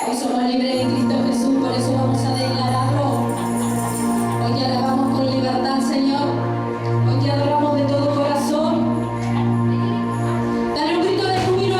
Hoy somos libres en Cristo Jesús, por eso vamos a declararlo. Hoy te alabamos con libertad, Señor. Hoy te adoramos de todo corazón. Dale un grito de júbilo,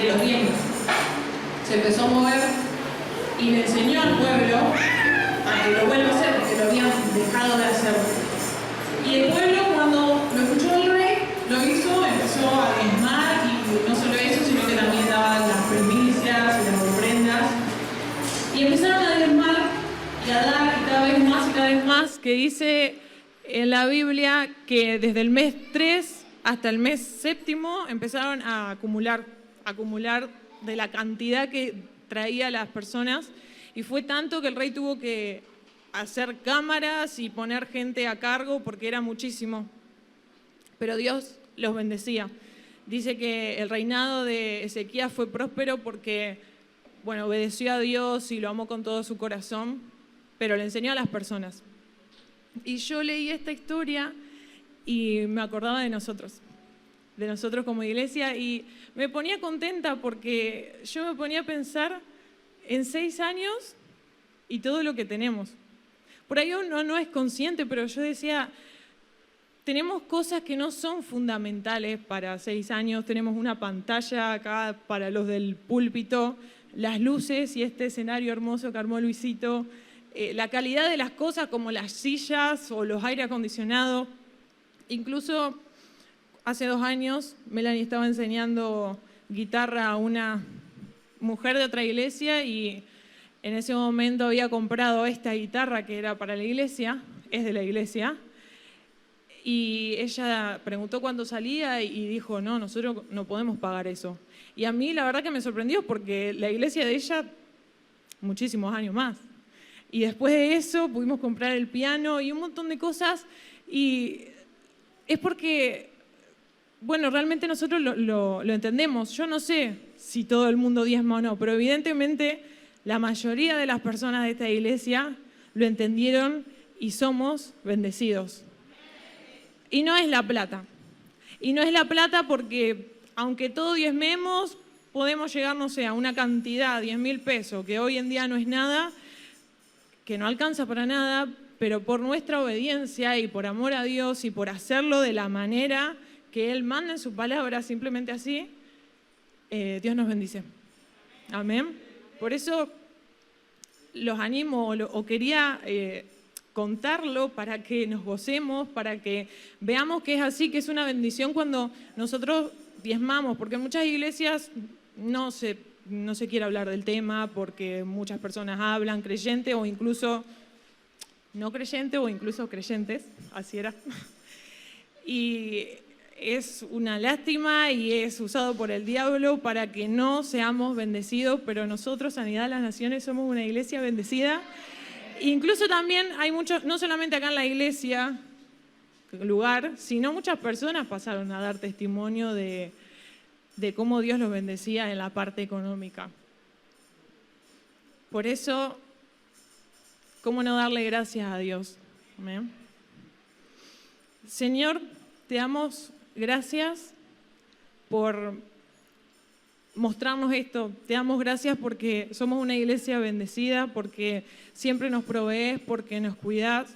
los diezmos. Se empezó a mover y le enseñó al pueblo a que lo vuelva a hacer, porque lo habían dejado de hacer. Y el pueblo, cuando lo escuchó el rey, lo hizo, empezó a diezmar, y no solo eso, sino que también daban las primicias y las ofrendas. Y empezaron a diezmar y a dar cada vez más, que dice en la Biblia que desde el mes 3 hasta el mes 7 empezaron a acumular de la cantidad que traía las personas, y fue tanto que el rey tuvo que hacer cámaras y poner gente a cargo porque era muchísimo. Pero Dios los bendecía. Dice que el reinado de Ezequías fue próspero porque, bueno, obedeció a Dios y lo amó con todo su corazón, pero le enseñó a las personas. Y yo leí esta historia y me acordaba de nosotros como iglesia, y me ponía contenta porque yo me ponía a pensar en 6 años y todo lo que tenemos. Por ahí uno no es consciente, pero yo decía, tenemos cosas que no son fundamentales para 6 años, tenemos una pantalla acá para los del púlpito, las luces y este escenario hermoso que armó Luisito, la calidad de las cosas como las sillas o los aire acondicionados. Incluso hace 2 años Melanie estaba enseñando guitarra a una mujer de otra iglesia, y en ese momento había comprado esta guitarra que era para la iglesia, es de la iglesia, y ella preguntó cuánto salía y dijo, no, nosotros no podemos pagar eso. Y a mí la verdad que me sorprendió porque la iglesia de ella, muchísimos años más. Y después de eso pudimos comprar el piano y un montón de cosas, y es porque, bueno, realmente nosotros lo entendemos. Yo no sé si todo el mundo diezma o no, pero evidentemente la mayoría de las personas de esta iglesia lo entendieron y somos bendecidos. Y no es la plata. Y no es la plata porque, aunque todo diezmemos, podemos llegar, no sé, a una cantidad, 10.000 pesos, que hoy en día no es nada, que no alcanza para nada, pero por nuestra obediencia y por amor a Dios y por hacerlo de la manera que Él manda en su palabra, simplemente así, Dios nos bendice. Amén. Por eso los animo, o quería contarlo para que nos gocemos, para que veamos que es así, que es una bendición cuando nosotros diezmamos, porque en muchas iglesias no se quiere hablar del tema, porque muchas personas hablan, creyentes o incluso no creyentes o incluso creyentes, así era. Y es una lástima y es usado por el diablo para que no seamos bendecidos, pero nosotros, Sanidad de las Naciones, somos una iglesia bendecida. Incluso también hay muchos, no solamente acá en la iglesia, lugar, sino muchas personas pasaron a dar testimonio de cómo Dios los bendecía en la parte económica. Por eso, ¿cómo no darle gracias a Dios? ¿Amén? Señor, te damos gracias por mostrarnos esto. Te damos gracias porque somos una iglesia bendecida, porque siempre nos provees, porque nos cuidás,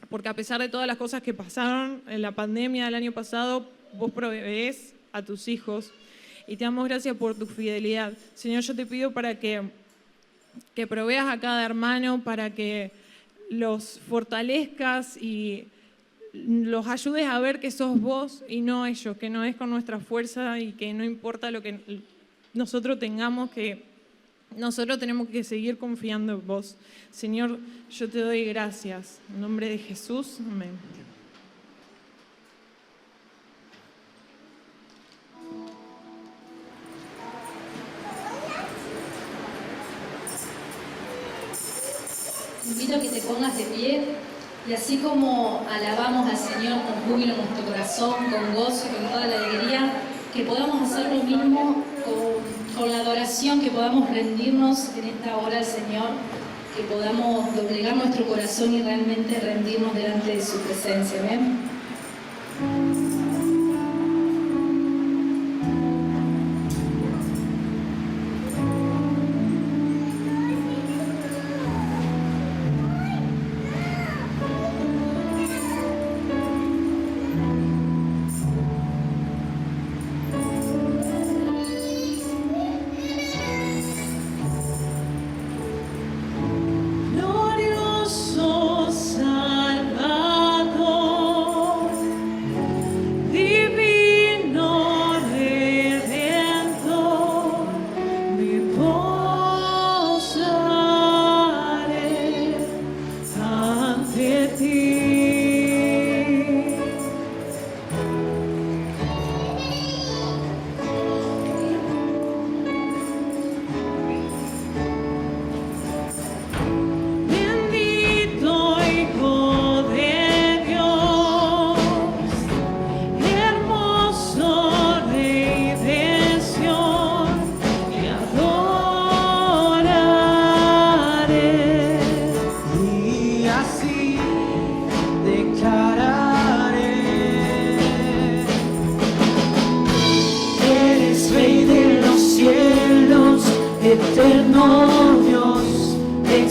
porque a pesar de todas las cosas que pasaron en la pandemia del año pasado, vos proveés a tus hijos, y te damos gracias por tu fidelidad. Señor, yo te pido para que proveas a cada hermano, para que los fortalezcas y los ayudes a ver que sos vos y no ellos, que no es con nuestra fuerza y que no importa lo que nosotros tengamos, que nosotros tenemos que seguir confiando en vos. Señor, yo te doy gracias. En nombre de Jesús, amén. Te invito a que te pongas de pie y así como alabamos al Señor con júbilo en nuestro corazón, con gozo y con toda la alegría, que podamos hacer lo mismo con la adoración, que podamos rendirnos en esta hora al Señor, que podamos doblegar nuestro corazón y realmente rendirnos delante de su presencia. Amén.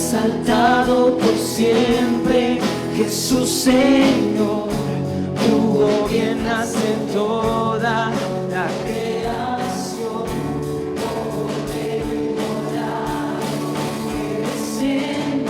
exaltado por siempre, Jesús Señor, tú gobiernas en toda la creación, poder y morar, eres Señor.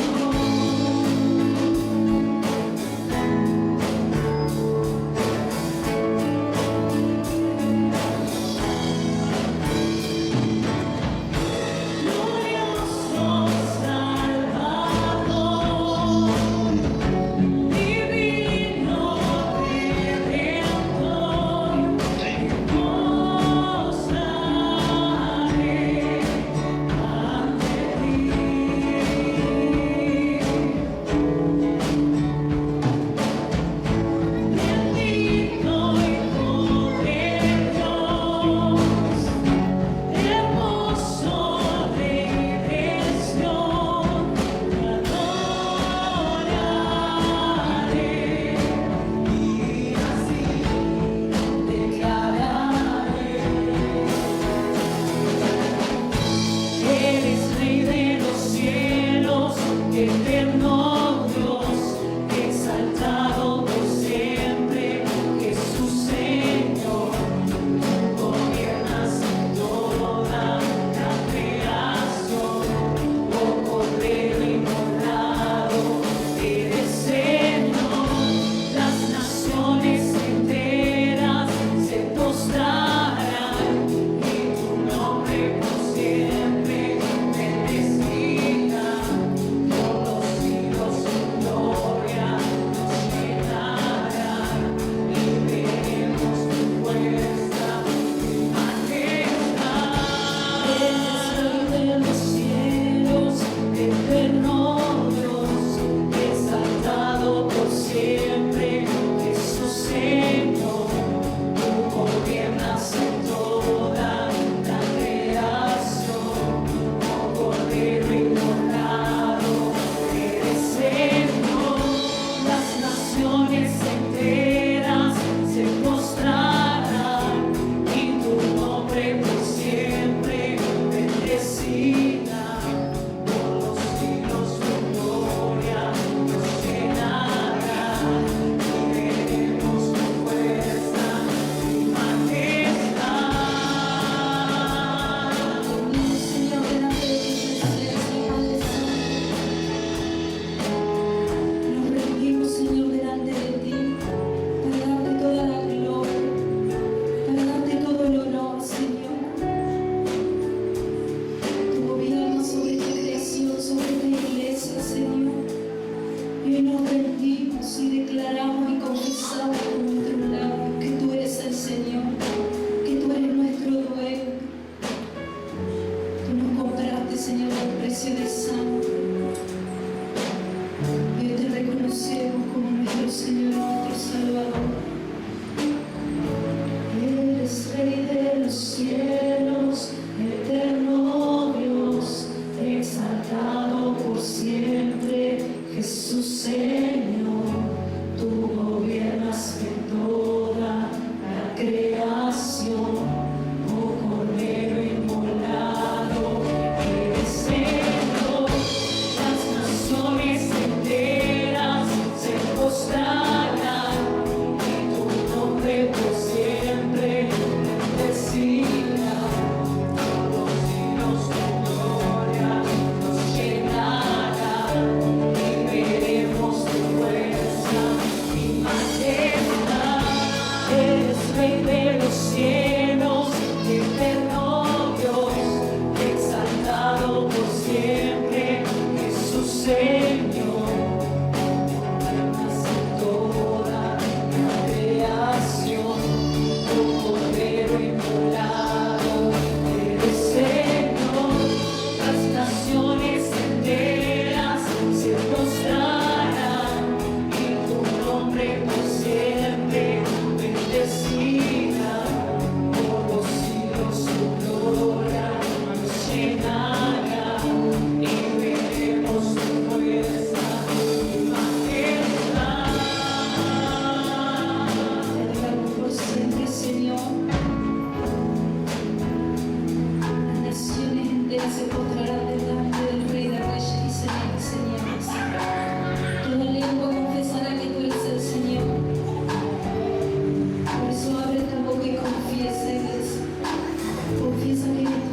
se postrarán delante del Rey de Reyes y Señor de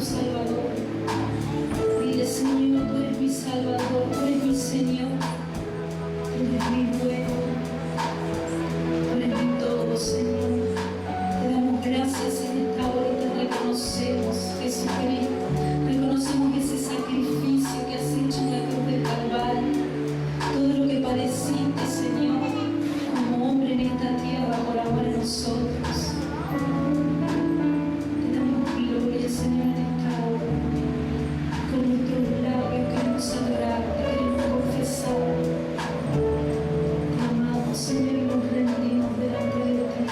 Salvador. Dile, Señor, tú eres mi Salvador, tú eres mi Señor, tú eres mi bueno, tú eres mi todo, Señor. Te damos gracias en esta hora y te reconocemos, Jesucristo. Reconocemos ese sacrificio que has hecho en la cruz de Calvario. Todo lo que padeciste, Señor, como hombre en esta tierra por amor a nosotros. Te damos gloria, Señor, en esta hora. Con nuestros labios queremos adorarte, queremos confesar. Te amamos, Señor, y nos rendimos delante de ti.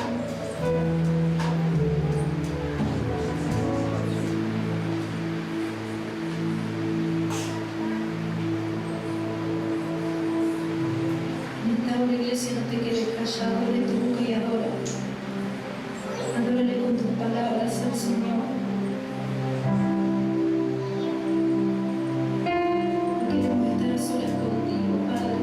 Ahora, iglesia, no te quedes callado, abre tu boca y adora. Adórale con tus palabras al Señor. Queremos estar a solas contigo, Padre.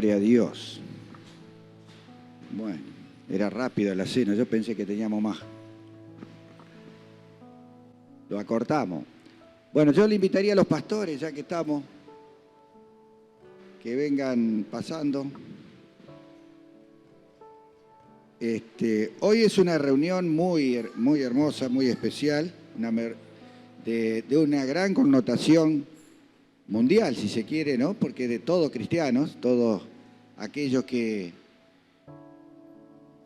Gloria a Dios. Bueno, era rápido la cena, yo pensé que teníamos más. Lo acortamos. Bueno, yo le invitaría a los pastores, ya que estamos, que vengan pasando. Hoy es una reunión muy hermosa, muy especial, de una gran connotación mundial, si se quiere, ¿no? Porque de todos cristianos, todos aquellos que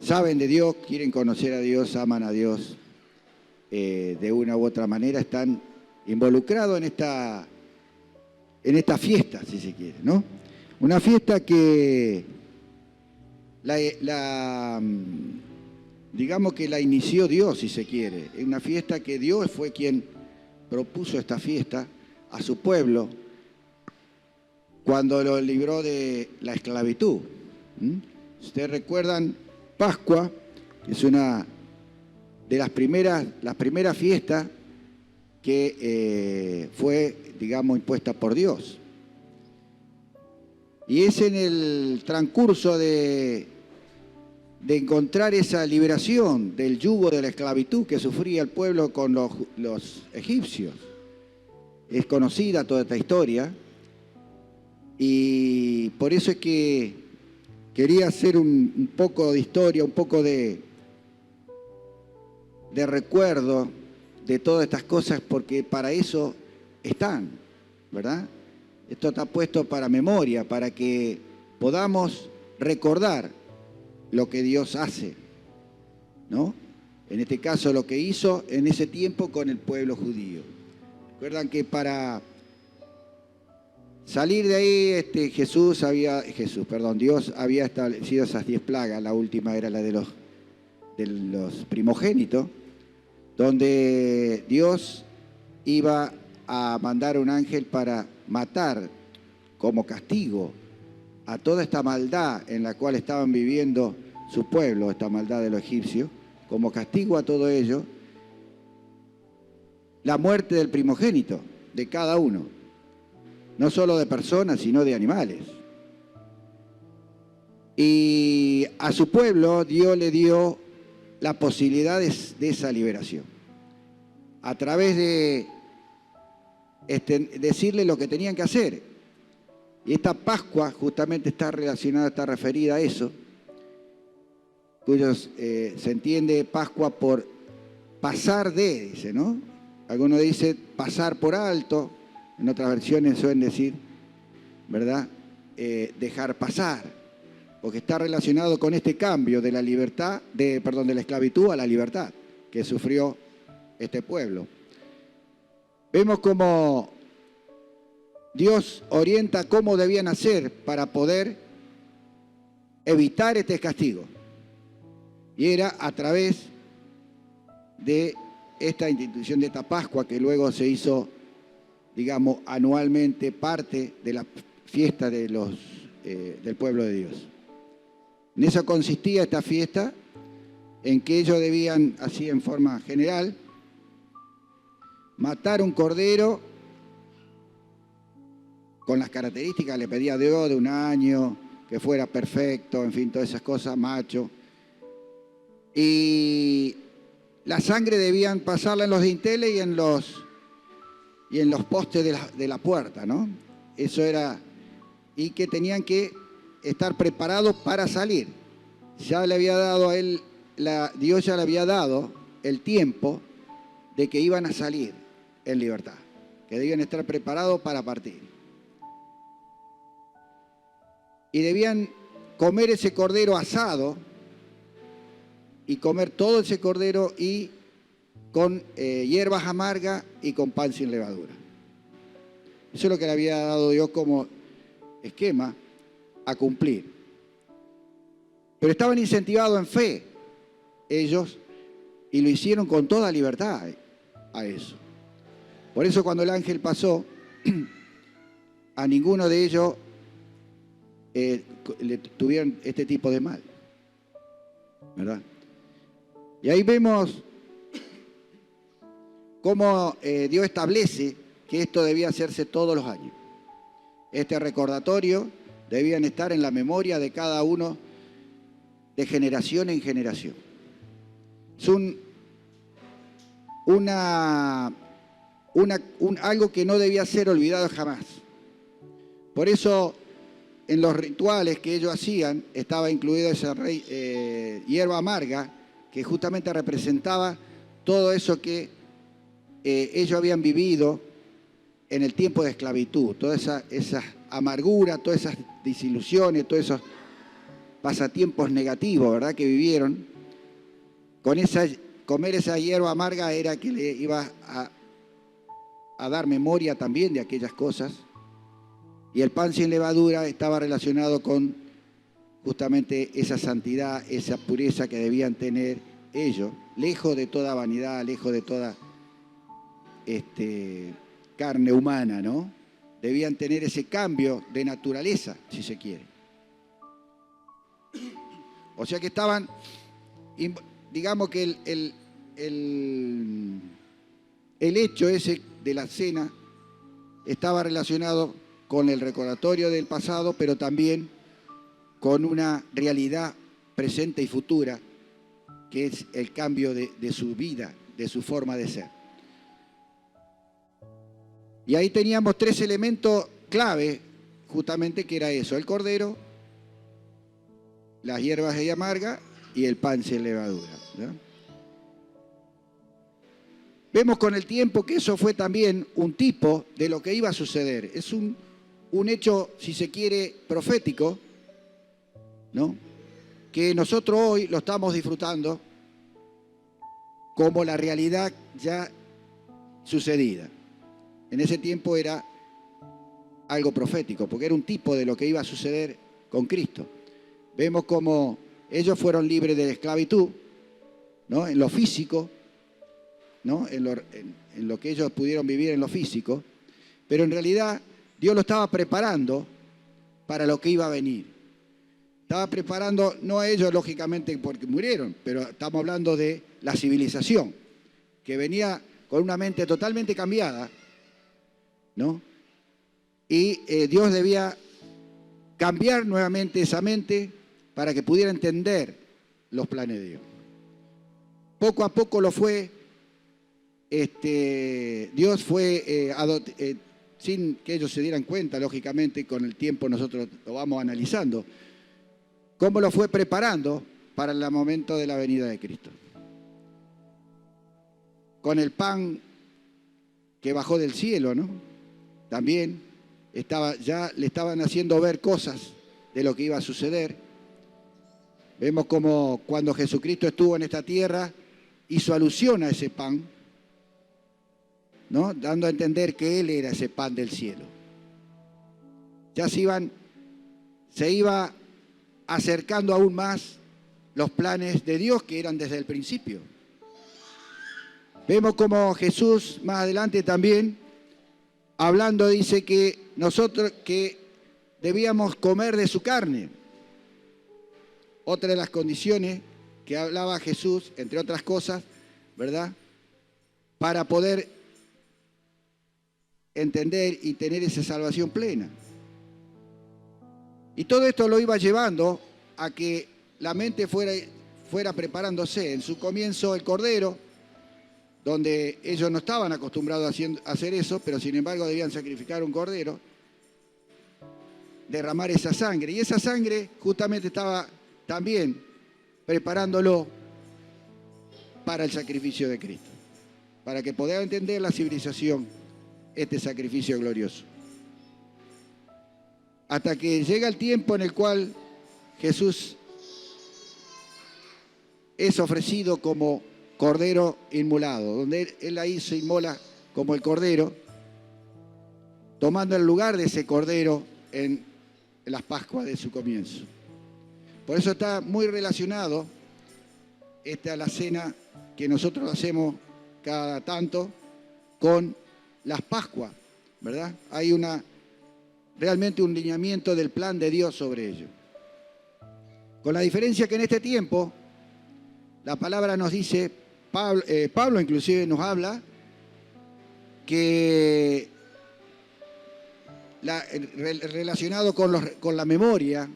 saben de Dios, quieren conocer a Dios, aman a Dios, de una u otra manera están involucrados en esta fiesta, si se quiere, ¿no? Una fiesta que digamos que la inició Dios, si se quiere. Es una fiesta que Dios fue quien propuso esta fiesta a su pueblo cuando lo libró de la esclavitud. Ustedes recuerdan Pascua, que es una de las primeras fiestas que fue, digamos, impuesta por Dios. Y es en el transcurso de encontrar esa liberación del yugo de la esclavitud que sufría el pueblo con los egipcios. Es conocida toda esta historia y por eso es que quería hacer un poco de historia, un poco de recuerdo de todas estas cosas, porque para eso están, ¿verdad? Esto está puesto para memoria, para que podamos recordar lo que Dios hace, ¿no? En este caso, lo que hizo en ese tiempo con el pueblo judío. Recuerdan que para salir de ahí, Dios había establecido esas 10 plagas. La última era la de los primogénitos, donde Dios iba a mandar un ángel para matar como castigo a toda esta maldad en la cual estaban viviendo su pueblo, esta maldad de los egipcios, como castigo a todo ello, la muerte del primogénito, de cada uno, no solo de personas, sino de animales. Y a su pueblo Dios le dio la posibilidad de esa liberación, a través de decirle lo que tenían que hacer. Y esta Pascua justamente está relacionada, está referida a eso, se entiende Pascua por pasar de, dice, ¿no? Algunos dicen pasar por alto, en otras versiones suelen decir, ¿verdad? Dejar pasar, porque está relacionado con este cambio de la libertad, de la esclavitud a la libertad que sufrió este pueblo. Vemos cómo Dios orienta cómo debían hacer para poder evitar este castigo. Y era a través de esta institución de esta Pascua, que luego se hizo, digamos, anualmente parte de la fiesta de del pueblo de Dios. En eso consistía esta fiesta, en que ellos debían, así en forma general, matar un cordero con las características, le pedía Dios, de 1 año, que fuera perfecto, en fin, todas esas cosas, macho. Y la sangre debían pasarla en los dinteles y en los postes de la puerta, ¿no? Eso era, y que tenían que estar preparados para salir. Ya le había dado a él, Dios ya le había dado el tiempo de que iban a salir en libertad, que debían estar preparados para partir. Y debían comer ese cordero asado, y comer todo ese cordero y con hierbas amargas y con pan sin levadura. Eso es lo que le había dado Dios como esquema a cumplir. Pero estaban incentivados en fe ellos, y lo hicieron con toda libertad a eso. Por eso cuando el ángel pasó, a ninguno de ellos le tuvieron este tipo de mal, ¿verdad? Y ahí vemos cómo Dios establece que esto debía hacerse todos los años. Este recordatorio debían estar en la memoria de cada uno de generación en generación. Es algo que no debía ser olvidado jamás. Por eso, en los rituales que ellos hacían, estaba incluida esa hierba amarga, que justamente representaba todo eso que ellos habían vivido en el tiempo de esclavitud, toda esa amargura, todas esas desilusiones, todos esos pasatiempos negativos, ¿verdad?, que vivieron. Comer esa hierba amarga era que le iba a dar memoria también de aquellas cosas. Y el pan sin levadura estaba relacionado con justamente esa santidad, esa pureza que debían tener ellos, lejos de toda vanidad, lejos de toda carne humana, ¿no? Debían tener ese cambio de naturaleza, si se quiere. O sea que estaban, digamos que el hecho ese de la cena estaba relacionado con el recordatorio del pasado, pero también con una realidad presente y futura, que es el cambio de su vida, de su forma de ser. Y ahí teníamos 3 elementos clave, justamente, que era eso: el cordero, las hierbas de amarga y el pan sin levadura, ¿no? Vemos con el tiempo que eso fue también un tipo de lo que iba a suceder. Es un hecho, si se quiere, profético, ¿no?, que nosotros hoy lo estamos disfrutando como la realidad ya sucedida. En ese tiempo era algo profético, porque era un tipo de lo que iba a suceder con Cristo. Vemos cómo ellos fueron libres de la esclavitud, ¿no?, en lo físico, ¿no?, en lo que ellos pudieron vivir en lo físico, pero en realidad Dios lo estaba preparando para lo que iba a venir. Estaba preparando, no a ellos lógicamente porque murieron, pero estamos hablando de la civilización, que venía con una mente totalmente cambiada, ¿no? Y Dios debía cambiar nuevamente esa mente para que pudiera entender los planes de Dios. Poco a poco lo fue, Dios fue, sin que ellos se dieran cuenta, lógicamente, con el tiempo nosotros lo vamos analizando, cómo lo fue preparando para el momento de la venida de Cristo. Con el pan que bajó del cielo, ¿no?, también ya le estaban haciendo ver cosas de lo que iba a suceder. Vemos como cuando Jesucristo estuvo en esta tierra, hizo alusión a ese pan, ¿no?, dando a entender que Él era ese pan del cielo. Ya se iba acercando aún más los planes de Dios, que eran desde el principio. Vemos como Jesús más adelante también, hablando, dice que nosotros que debíamos comer de su carne. Otra de las condiciones que hablaba Jesús, entre otras cosas, ¿verdad?, para poder entender y tener esa salvación plena. Y todo esto lo iba llevando a que la mente fuera preparándose. En su comienzo el cordero, donde ellos no estaban acostumbrados a hacer eso, pero sin embargo debían sacrificar un cordero, derramar esa sangre. Y esa sangre justamente estaba también preparándolo para el sacrificio de Cristo, para que pudiera entender la civilización este sacrificio glorioso. Hasta que llega el tiempo en el cual Jesús es ofrecido como cordero inmolado, donde Él ahí se inmola como el cordero, tomando el lugar de ese cordero en las Pascuas de su comienzo. Por eso está muy relacionado a la cena que nosotros hacemos cada tanto con las Pascuas, ¿verdad? Hay realmente un lineamiento del plan de Dios sobre ello. Con la diferencia que en este tiempo, la palabra nos dice, Pablo inclusive nos habla, que relacionado con la memoria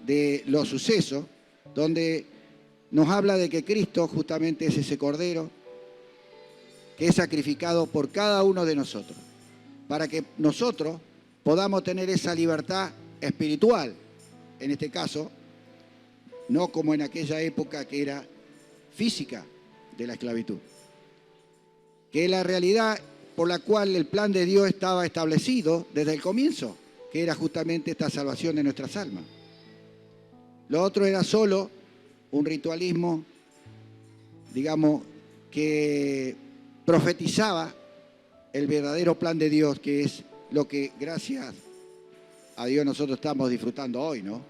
de los sucesos, donde nos habla de que Cristo justamente es ese Cordero que es sacrificado por cada uno de nosotros, para que nosotros podamos tener esa libertad espiritual, en este caso, no como en aquella época que era física de la esclavitud, que es la realidad por la cual el plan de Dios estaba establecido desde el comienzo, que era justamente esta salvación de nuestras almas. Lo otro era solo un ritualismo, digamos, que profetizaba el verdadero plan de Dios, que es lo que gracias a Dios nosotros estamos disfrutando hoy, ¿no?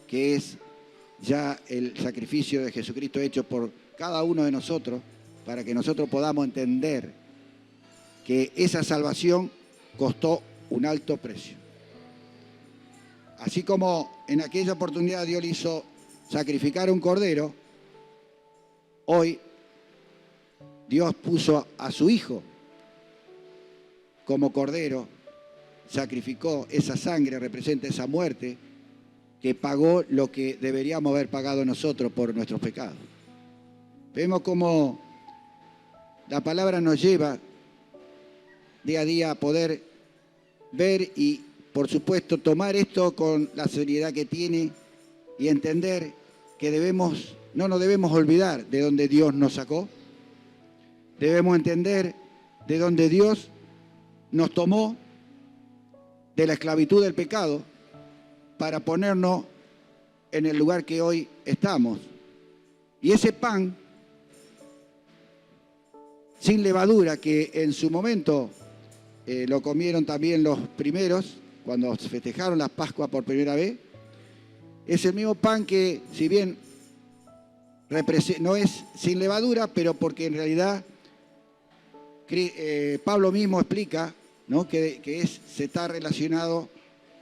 Que es ya el sacrificio de Jesucristo hecho por cada uno de nosotros, para que nosotros podamos entender que esa salvación costó un alto precio. Así como en aquella oportunidad Dios le hizo sacrificar un cordero, hoy Dios puso a su Hijo como cordero, sacrificó esa sangre, representa esa muerte que pagó lo que deberíamos haber pagado nosotros por nuestros pecados. Vemos cómo la palabra nos lleva día a día a poder ver y, por supuesto, tomar esto con la seriedad que tiene y entender que no nos debemos olvidar de dónde Dios nos sacó. Debemos entender de dónde Dios nos tomó de la esclavitud del pecado para ponernos en el lugar que hoy estamos. Y ese pan sin levadura, que en su momento lo comieron también los primeros, cuando festejaron la Pascua por primera vez, es el mismo pan que, si bien no es sin levadura, pero porque en realidad Pablo mismo explica, ¿no?, que se está relacionado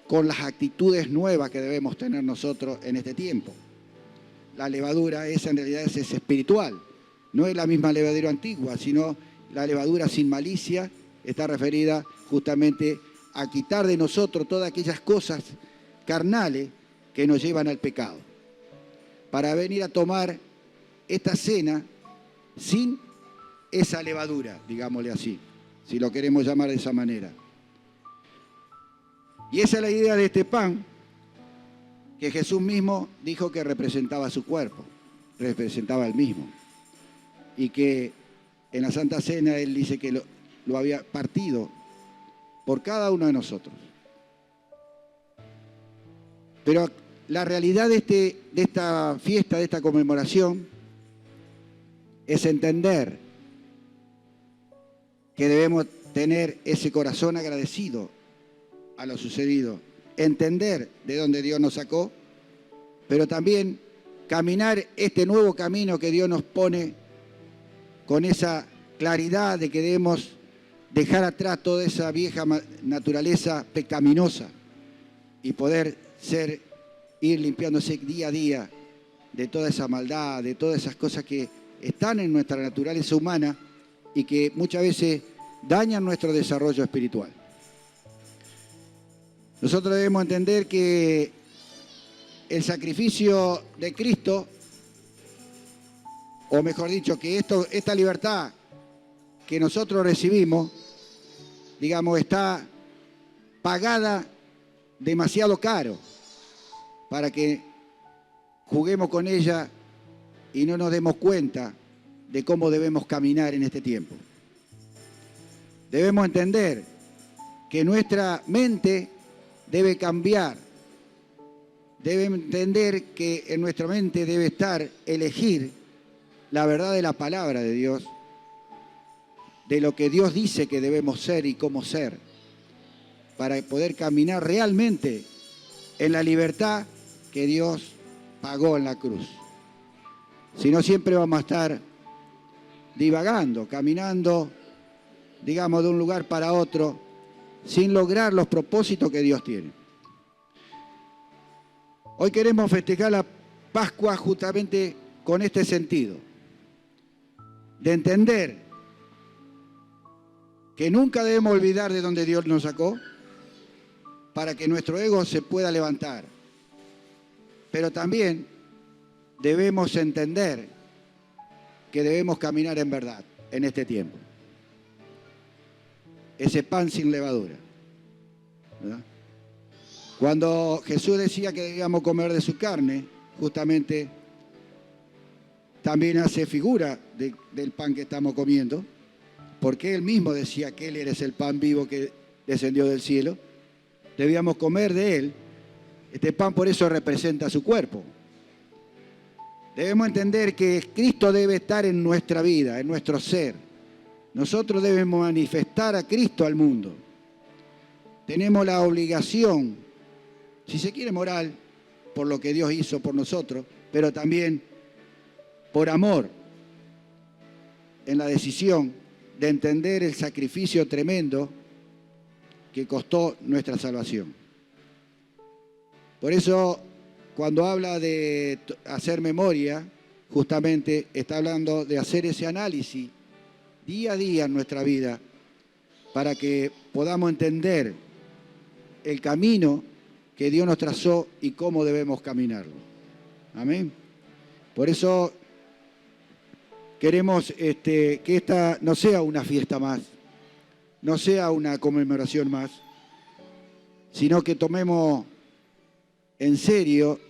con las actitudes nuevas que debemos tener nosotros en este tiempo. La levadura en realidad es espiritual, no es la misma levadura antigua, sino la levadura sin malicia está referida justamente a quitar de nosotros todas aquellas cosas carnales que nos llevan al pecado, para venir a tomar esta cena sin esa levadura, digámosle así, si lo queremos llamar de esa manera. Y esa es la idea de este pan, que Jesús mismo dijo que representaba su cuerpo, representaba el mismo, y que en la Santa Cena Él dice que lo había partido por cada uno de nosotros. Pero la realidad de esta fiesta, de esta conmemoración, es entender que debemos tener ese corazón agradecido a lo sucedido, entender de dónde Dios nos sacó, pero también caminar este nuevo camino que Dios nos pone con esa claridad de que debemos dejar atrás toda esa vieja naturaleza pecaminosa y poder ir limpiándose día a día de toda esa maldad, de todas esas cosas que están en nuestra naturaleza humana y que muchas veces dañan nuestro desarrollo espiritual. Nosotros debemos entender que el sacrificio de Cristo, o mejor dicho, que esta libertad que nosotros recibimos, digamos, está pagada demasiado caro para que juguemos con ella y no nos demos cuenta de cómo debemos caminar en este tiempo. Debemos entender que nuestra mente debe cambiar. Debemos entender que en nuestra mente debe estar elegir la verdad de la palabra de Dios, de lo que Dios dice que debemos ser y cómo ser, para poder caminar realmente en la libertad que Dios pagó en la cruz. Si no, siempre vamos a estar divagando, caminando, digamos, de un lugar para otro, sin lograr los propósitos que Dios tiene. Hoy queremos festejar la Pascua justamente con este sentido, de entender que nunca debemos olvidar de dónde Dios nos sacó, para que nuestro ego se pueda levantar. Pero también debemos entender que debemos caminar en verdad en este tiempo. Ese pan sin levadura, ¿verdad? Cuando Jesús decía que debíamos comer de su carne, justamente también hace figura del pan que estamos comiendo, porque Él mismo decía que Él es el pan vivo que descendió del cielo. Debíamos comer de Él. Este pan por eso representa su cuerpo. Debemos entender que Cristo debe estar en nuestra vida, en nuestro ser. Nosotros debemos manifestar a Cristo al mundo. Tenemos la obligación, si se quiere moral, por lo que Dios hizo por nosotros, pero también por amor, en la decisión de entender el sacrificio tremendo que costó nuestra salvación. Por eso, cuando habla de hacer memoria, justamente está hablando de hacer ese análisis día a día en nuestra vida para que podamos entender el camino que Dios nos trazó y cómo debemos caminarlo. Amén. Por eso queremos que esta no sea una fiesta más, no sea una conmemoración más, sino que tomemos en serio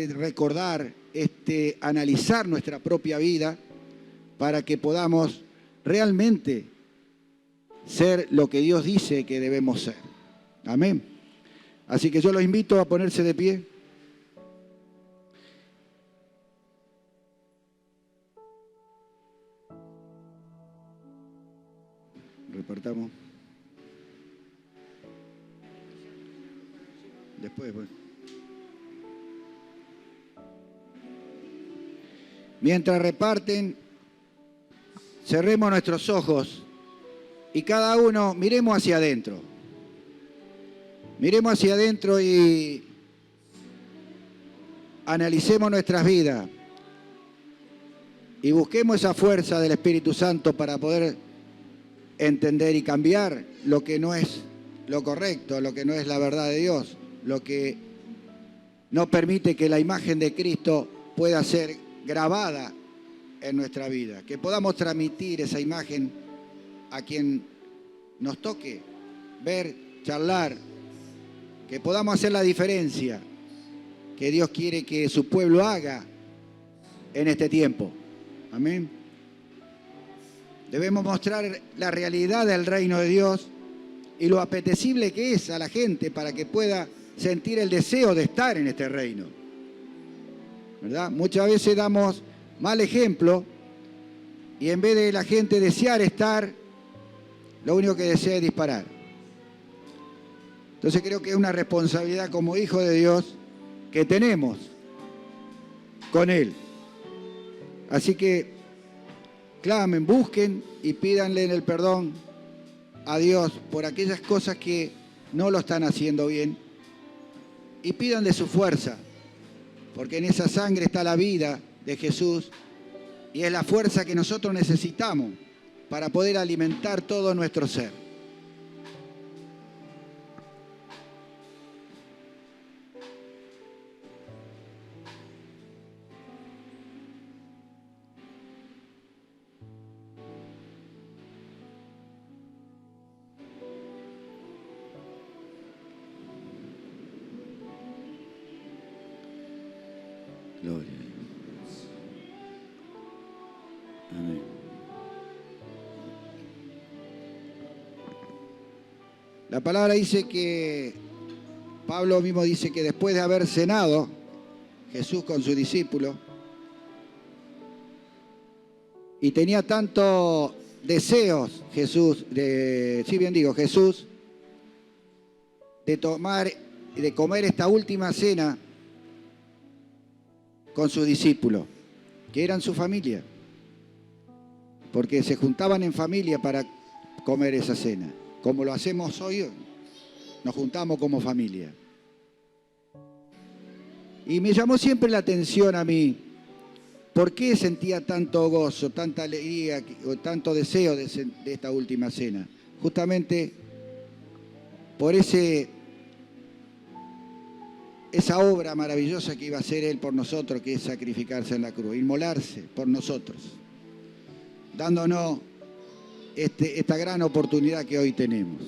recordar, analizar nuestra propia vida para que podamos realmente ser lo que Dios dice que debemos ser. Amén. Así que yo los invito a ponerse de pie. Repartamos. Después, pues. Mientras reparten, cerremos nuestros ojos y cada uno miremos hacia adentro. Miremos hacia adentro y analicemos nuestras vidas y busquemos esa fuerza del Espíritu Santo para poder entender y cambiar lo que no es lo correcto, lo que no es la verdad de Dios, lo que no permite que la imagen de Cristo pueda ser grabada en nuestra vida, que podamos transmitir esa imagen a quien nos toque ver, charlar, que podamos hacer la diferencia que Dios quiere que su pueblo haga en este tiempo. Amén. Debemos mostrar la realidad del reino de Dios y lo apetecible que es a la gente para que pueda sentir el deseo de estar en este reino, ¿verdad? Muchas veces damos mal ejemplo y en vez de la gente desear estar, lo único que desea es disparar. Entonces creo que es una responsabilidad como hijos de Dios que tenemos con Él. Así que clamen, busquen y pídanle el perdón a Dios por aquellas cosas que no lo están haciendo bien y pidan de su fuerza, porque en esa sangre está la vida de Jesús y es la fuerza que nosotros necesitamos para poder alimentar todo nuestro ser. Gloria a Dios. Amén. La palabra dice que, Pablo mismo dice que después de haber cenado, Jesús con sus discípulos, y tenía tantos deseos Jesús, Jesús, de comer esta última cena con sus discípulos, que eran su familia, porque se juntaban en familia para comer esa cena, como lo hacemos hoy, nos juntamos como familia. Y me llamó siempre la atención a mí, ¿por qué sentía tanto gozo, tanta alegría o tanto deseo de esta última cena? Justamente por esa obra maravillosa que iba a hacer Él por nosotros, que es sacrificarse en la cruz, inmolarse por nosotros, dándonos esta gran oportunidad que hoy tenemos.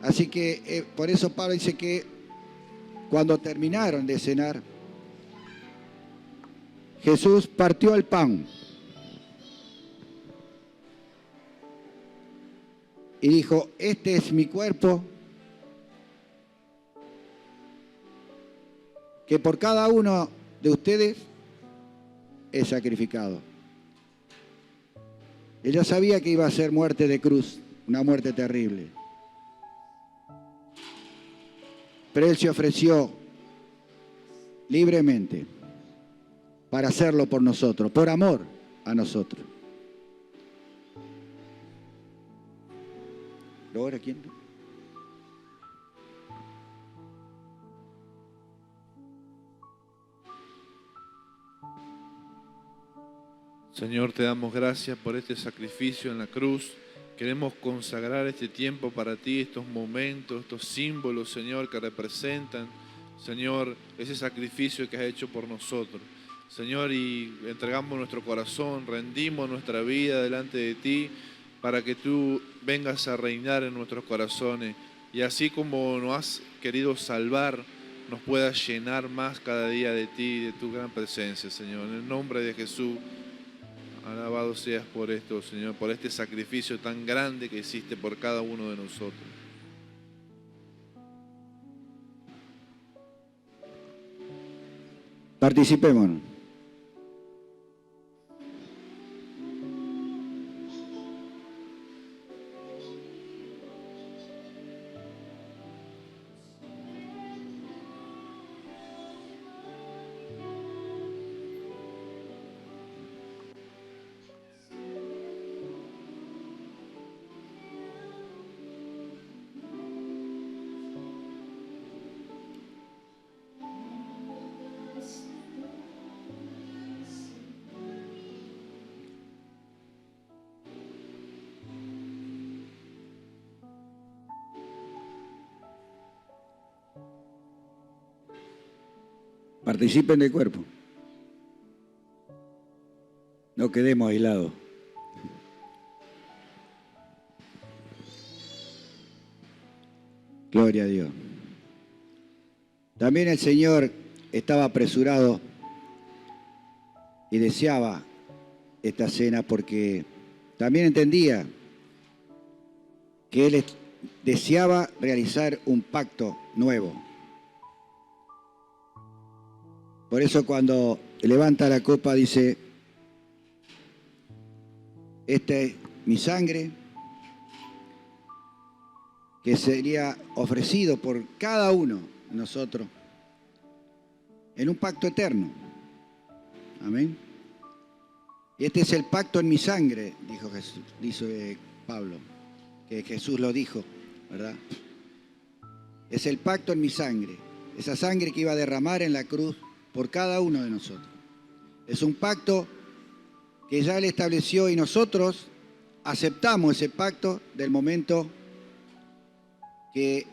Así que por eso Pablo dice que cuando terminaron de cenar, Jesús partió el pan y dijo: este es mi cuerpo, que por cada uno de ustedes es sacrificado. Ella sabía que iba a ser muerte de cruz, una muerte terrible. Pero Él se ofreció libremente para hacerlo por nosotros, por amor a nosotros. ¿Ahora quién? Señor, te damos gracias por este sacrificio en la cruz. Queremos consagrar este tiempo para ti, estos momentos, estos símbolos, Señor, que representan, Señor, ese sacrificio que has hecho por nosotros. Señor, y entregamos nuestro corazón, rendimos nuestra vida delante de ti, para que tú vengas a reinar en nuestros corazones. Y así como nos has querido salvar, nos puedas llenar más cada día de ti y de tu gran presencia, Señor. En el nombre de Jesús. Alabado seas por esto, Señor, por este sacrificio tan grande que hiciste por cada uno de nosotros. Participemos. Participen del cuerpo. No quedemos aislados. Gloria a Dios. También el Señor estaba apresurado y deseaba esta cena porque también entendía que Él deseaba realizar un pacto nuevo. Por eso cuando levanta la copa dice: esta es mi sangre, que sería ofrecido por cada uno de nosotros en un pacto eterno. Amén. Y este es el pacto en mi sangre, dijo Jesús, dice Pablo, que Jesús lo dijo, ¿verdad? Es el pacto en mi sangre, esa sangre que iba a derramar en la cruz por cada uno de nosotros. Es un pacto que ya Él estableció y nosotros aceptamos ese pacto del momento que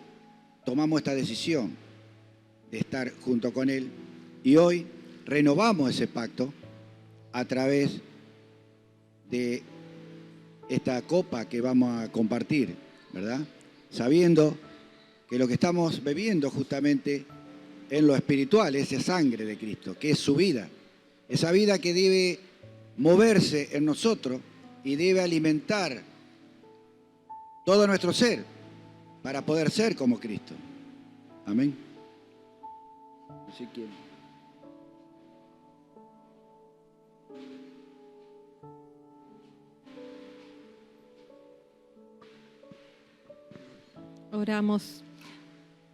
tomamos esta decisión de estar junto con Él. Y hoy renovamos ese pacto a través de esta copa que vamos a compartir, ¿verdad? Sabiendo que lo que estamos bebiendo justamente en lo espiritual es esa sangre de Cristo, que es su vida. Esa vida que debe moverse en nosotros y debe alimentar todo nuestro ser para poder ser como Cristo. Amén. Así que... Oramos.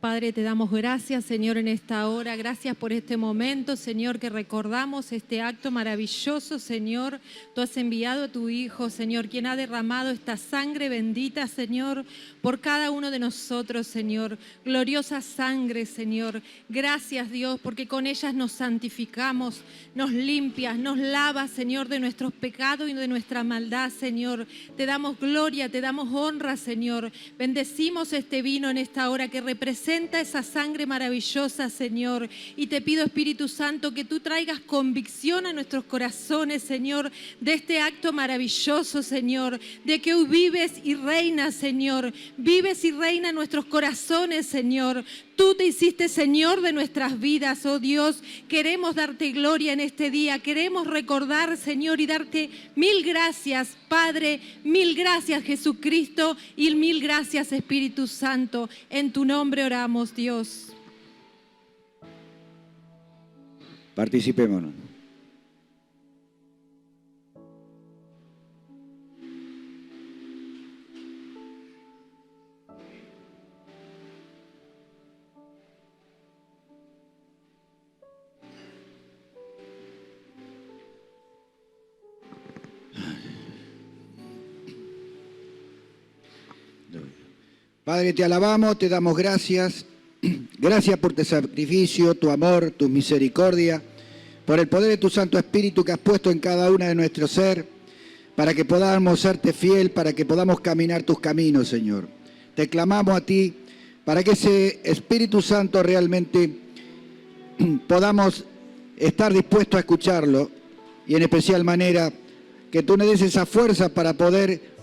Padre, te damos gracias, Señor, en esta hora. Gracias por este momento, Señor, que recordamos este acto maravilloso, Señor. Tú has enviado a tu Hijo, Señor, quien ha derramado esta sangre bendita, Señor, por cada uno de nosotros, Señor. Gloriosa sangre, Señor. Gracias, Dios, porque con ellas nos santificamos, nos limpias, nos lavas, Señor, de nuestros pecados y de nuestra maldad, Señor. Te damos gloria, te damos honra, Señor. Bendecimos este vino en esta hora que representa esa sangre maravillosa, Señor, y te pido, Espíritu Santo, que tú traigas convicción a nuestros corazones, Señor, de este acto maravilloso, Señor, de que hoy vives y reinas, Señor, vives y reinas en nuestros corazones, Señor. Tú te hiciste Señor de nuestras vidas, oh Dios. Queremos darte gloria en este día. Queremos recordar, Señor, y darte mil gracias, Padre, mil gracias, Jesucristo, y mil gracias, Espíritu Santo. En tu nombre oramos, Dios. Participémonos. Padre, te alabamos, te damos gracias. Gracias por tu sacrificio, tu amor, tu misericordia, por el poder de tu Santo Espíritu que has puesto en cada una de nuestro ser, para que podamos serte fiel, para que podamos caminar tus caminos, Señor. Te clamamos a ti para que ese Espíritu Santo realmente podamos estar dispuestos a escucharlo y en especial manera que tú nos des esa fuerza para poder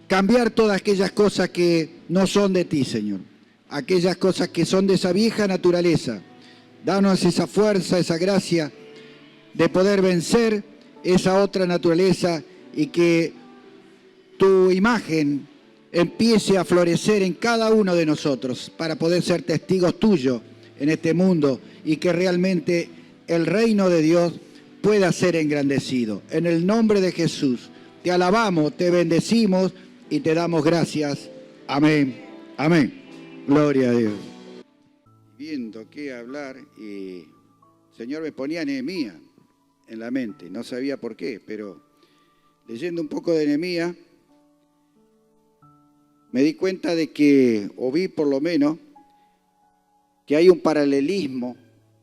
cambiar todas aquellas cosas que no son de ti, Señor. Aquellas cosas que son de esa vieja naturaleza. Danos esa fuerza, esa gracia de poder vencer esa otra naturaleza y que tu imagen empiece a florecer en cada uno de nosotros para poder ser testigos tuyos en este mundo y que realmente el reino de Dios pueda ser engrandecido. En el nombre de Jesús, te alabamos, te bendecimos y te damos gracias. Amén. Amén. Gloria a Dios. Viendo qué hablar, y el Señor me ponía Nehemías en la mente. No sabía por qué, pero leyendo un poco de Nehemías, me di cuenta de que, o vi por lo menos, que hay un paralelismo,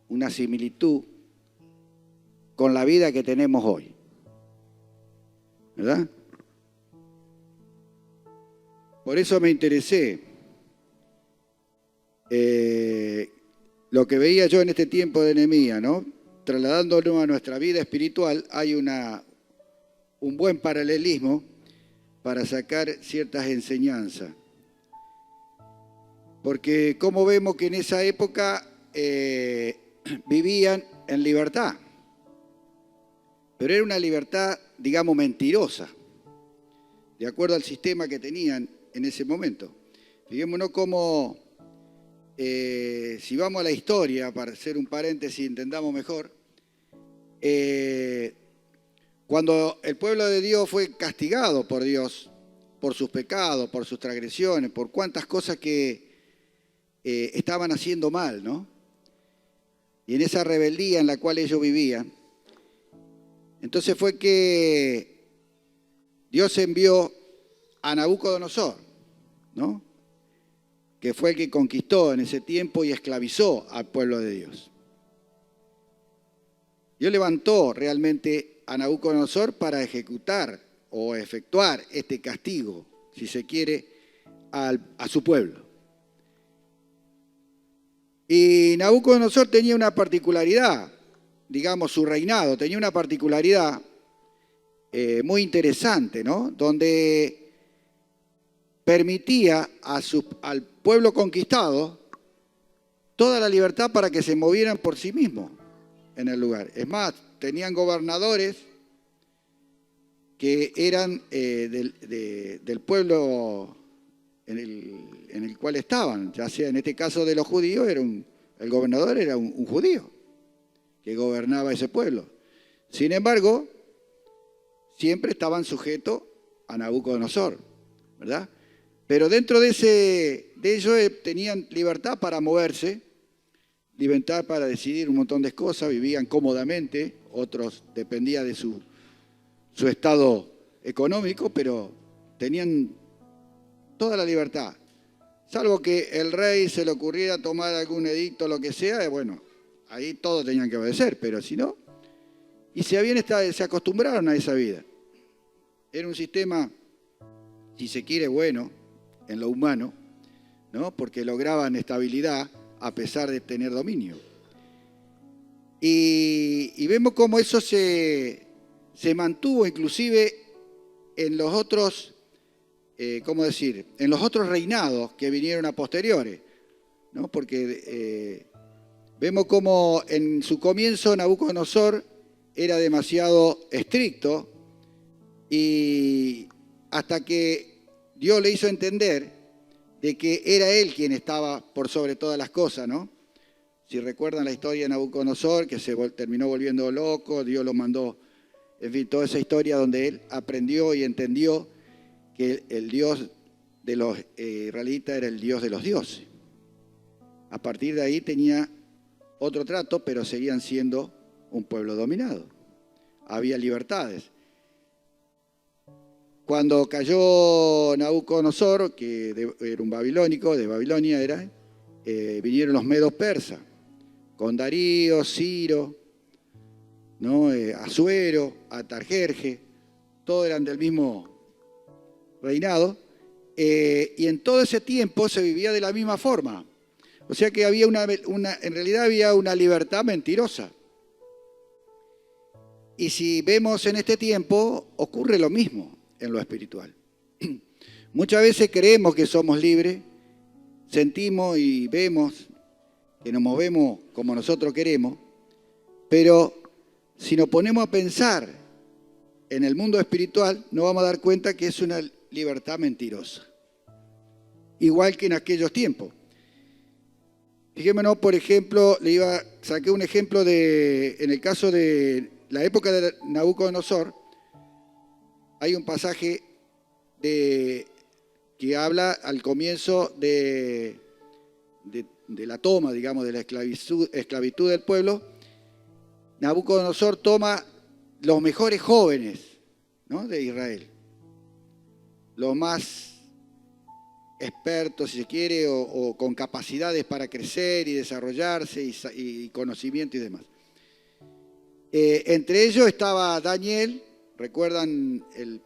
una similitud con la vida que tenemos hoy. ¿Verdad? Por eso me interesé. Lo que veía yo en este tiempo de Nehemías, ¿no? Trasladándonos a nuestra vida espiritual, hay un buen paralelismo para sacar ciertas enseñanzas. Porque como vemos que en esa época vivían en libertad, pero era una libertad, digamos, mentirosa, de acuerdo al sistema que tenían en ese momento. Fijémonos cómo, si vamos a la historia, para hacer un paréntesis, entendamos mejor, cuando el pueblo de Dios fue castigado por Dios, por sus pecados, por sus transgresiones, por cuantas cosas que estaban haciendo mal, ¿no? Y en esa rebeldía en la cual ellos vivían, entonces fue que Dios envió a Nabucodonosor, ¿no? Que fue el que conquistó en ese tiempo y esclavizó al pueblo de Dios. Dios levantó realmente a Nabucodonosor para ejecutar o efectuar este castigo, si se quiere, a su pueblo. Y Nabucodonosor tenía una particularidad, digamos, su reinado tenía una particularidad muy interesante, ¿no? Donde permitía al pueblo conquistado toda la libertad para que se movieran por sí mismos en el lugar. Es más, tenían gobernadores que eran del pueblo en el cual estaban, ya sea en este caso de los judíos, el gobernador era un judío que gobernaba ese pueblo. Sin embargo, siempre estaban sujetos a Nabucodonosor, ¿verdad? Pero dentro de de ellos tenían libertad para moverse, libertad para decidir un montón de cosas, vivían cómodamente, otros dependía de su estado económico, pero tenían toda la libertad. Salvo que el rey se le ocurriera tomar algún edicto, lo que sea, bueno, ahí todos tenían que obedecer, pero si no, y se acostumbraron a esa vida. Era un sistema, si se quiere, bueno, en lo humano, ¿no? Porque lograban estabilidad a pesar de tener dominio. Y vemos cómo eso se mantuvo inclusive en los otros, ¿cómo decir?, en los otros reinados que vinieron a posteriores, ¿no? Porque vemos cómo en su comienzo Nabucodonosor era demasiado estricto y hasta que Dios le hizo entender de que era él quien estaba por sobre todas las cosas, ¿no? Si recuerdan la historia de Nabucodonosor, que se terminó volviendo loco, Dios lo mandó, en fin, toda esa historia donde él aprendió y entendió que el Dios de los israelitas era el Dios de los dioses. A partir de ahí tenía otro trato, pero seguían siendo un pueblo dominado. Había libertades. Cuando cayó Nabucodonosor, que era un babilónico, de Babilonia era, vinieron los medos persas, con Darío, Ciro, ¿no? Asuero, Atarjerje, todos eran del mismo reinado, y en todo ese tiempo se vivía de la misma forma. O sea que había en realidad había una libertad mentirosa. Y si vemos en este tiempo, ocurre lo mismo en lo espiritual. Muchas veces creemos que somos libres, sentimos y vemos que nos movemos como nosotros queremos, pero si nos ponemos a pensar en el mundo espiritual, nos vamos a dar cuenta que es una libertad mentirosa. Igual que en aquellos tiempos. Fijémonos, por ejemplo, saqué un ejemplo en el caso de la época de Nabucodonosor, hay un pasaje que habla al comienzo de la toma, digamos, de la esclavitud del pueblo. Nabucodonosor toma los mejores jóvenes, ¿no?, de Israel, los más expertos, si se quiere, o con capacidades para crecer y desarrollarse y conocimiento y demás. Entre ellos estaba Daniel, recuerdan el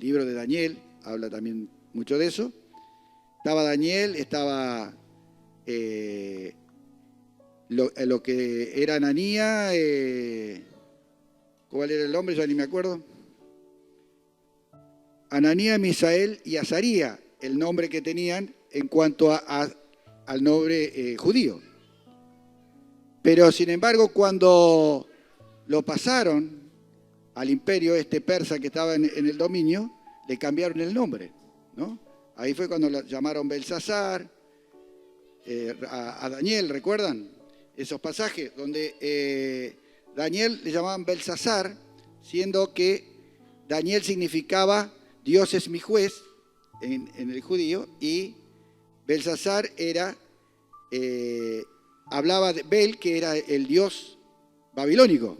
libro de Daniel, habla también mucho de eso. Estaba Daniel, estaba lo que era Ananías, ¿cuál era el nombre? Ya ni me acuerdo. Ananías, Misael y Azaría, el nombre que tenían en cuanto al nombre judío. Pero sin embargo, cuando lo pasaron al imperio persa que estaba en el dominio, le cambiaron el nombre, ¿no? Ahí fue cuando lo llamaron Belsasar, a Daniel, ¿recuerdan? Esos pasajes donde Daniel le llamaban Belsasar, siendo que Daniel significaba Dios es mi juez en el judío, y Belsasar era, hablaba de Bel, que era el dios babilónico,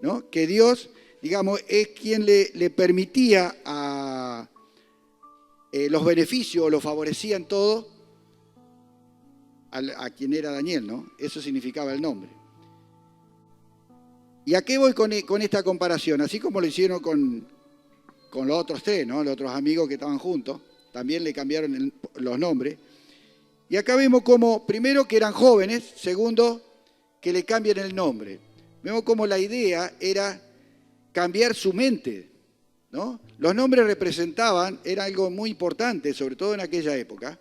¿no? Que Dios, digamos, es quien le permitía los beneficios, lo favorecía en todo a quien era Daniel, ¿no? Eso significaba el nombre. ¿Y a qué voy con esta comparación? Así como lo hicieron con los otros tres, ¿no? Los otros amigos que estaban juntos, también le cambiaron los nombres. Y acá vemos como, primero, que eran jóvenes, segundo, que le cambian el nombre. Vemos como la idea era cambiar su mente, ¿no? Los nombres era algo muy importante, sobre todo en aquella época,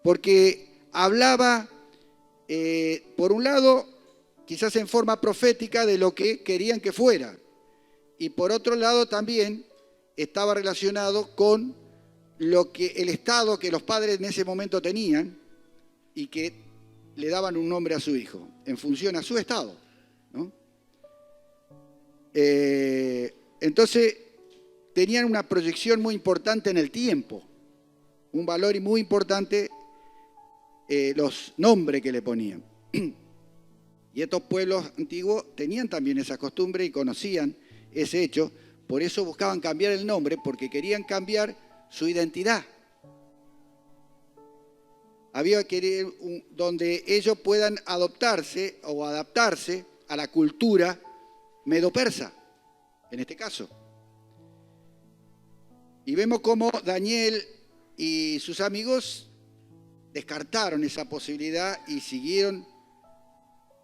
porque hablaba, por un lado, quizás en forma profética de lo que querían que fuera, y por otro lado también estaba relacionado con el estado que los padres en ese momento tenían y que le daban un nombre a su hijo, en función a su estado, ¿no? Entonces, tenían una proyección muy importante en el tiempo, un valor muy importante los nombres que le ponían. Y estos pueblos antiguos tenían también esa costumbre y conocían ese hecho, por eso buscaban cambiar el nombre, porque querían cambiar su identidad. Había que ir donde ellos puedan adoptarse o adaptarse a la cultura medo-persa, en este caso. Y vemos cómo Daniel y sus amigos descartaron esa posibilidad y siguieron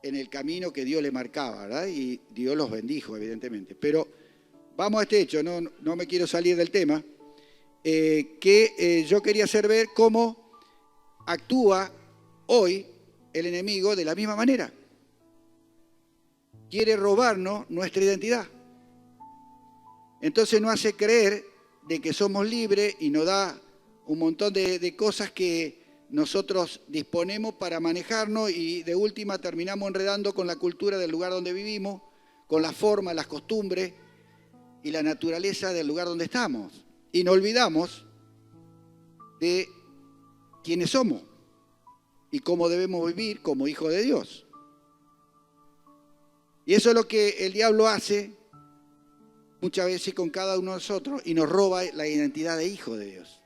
en el camino que Dios le marcaba, ¿verdad? Y Dios los bendijo, evidentemente. Pero vamos a este hecho, no me quiero salir del tema, que yo quería hacer ver cómo actúa hoy el enemigo de la misma manera. Quiere robarnos nuestra identidad. Entonces nos hace creer de que somos libres y nos da un montón de cosas que nosotros disponemos para manejarnos y de última terminamos enredando con la cultura del lugar donde vivimos, con la forma, las costumbres y la naturaleza del lugar donde estamos. Y nos olvidamos de quiénes somos y cómo debemos vivir como hijos de Dios. Y eso es lo que el diablo hace muchas veces con cada uno de nosotros y nos roba la identidad de hijo de Dios.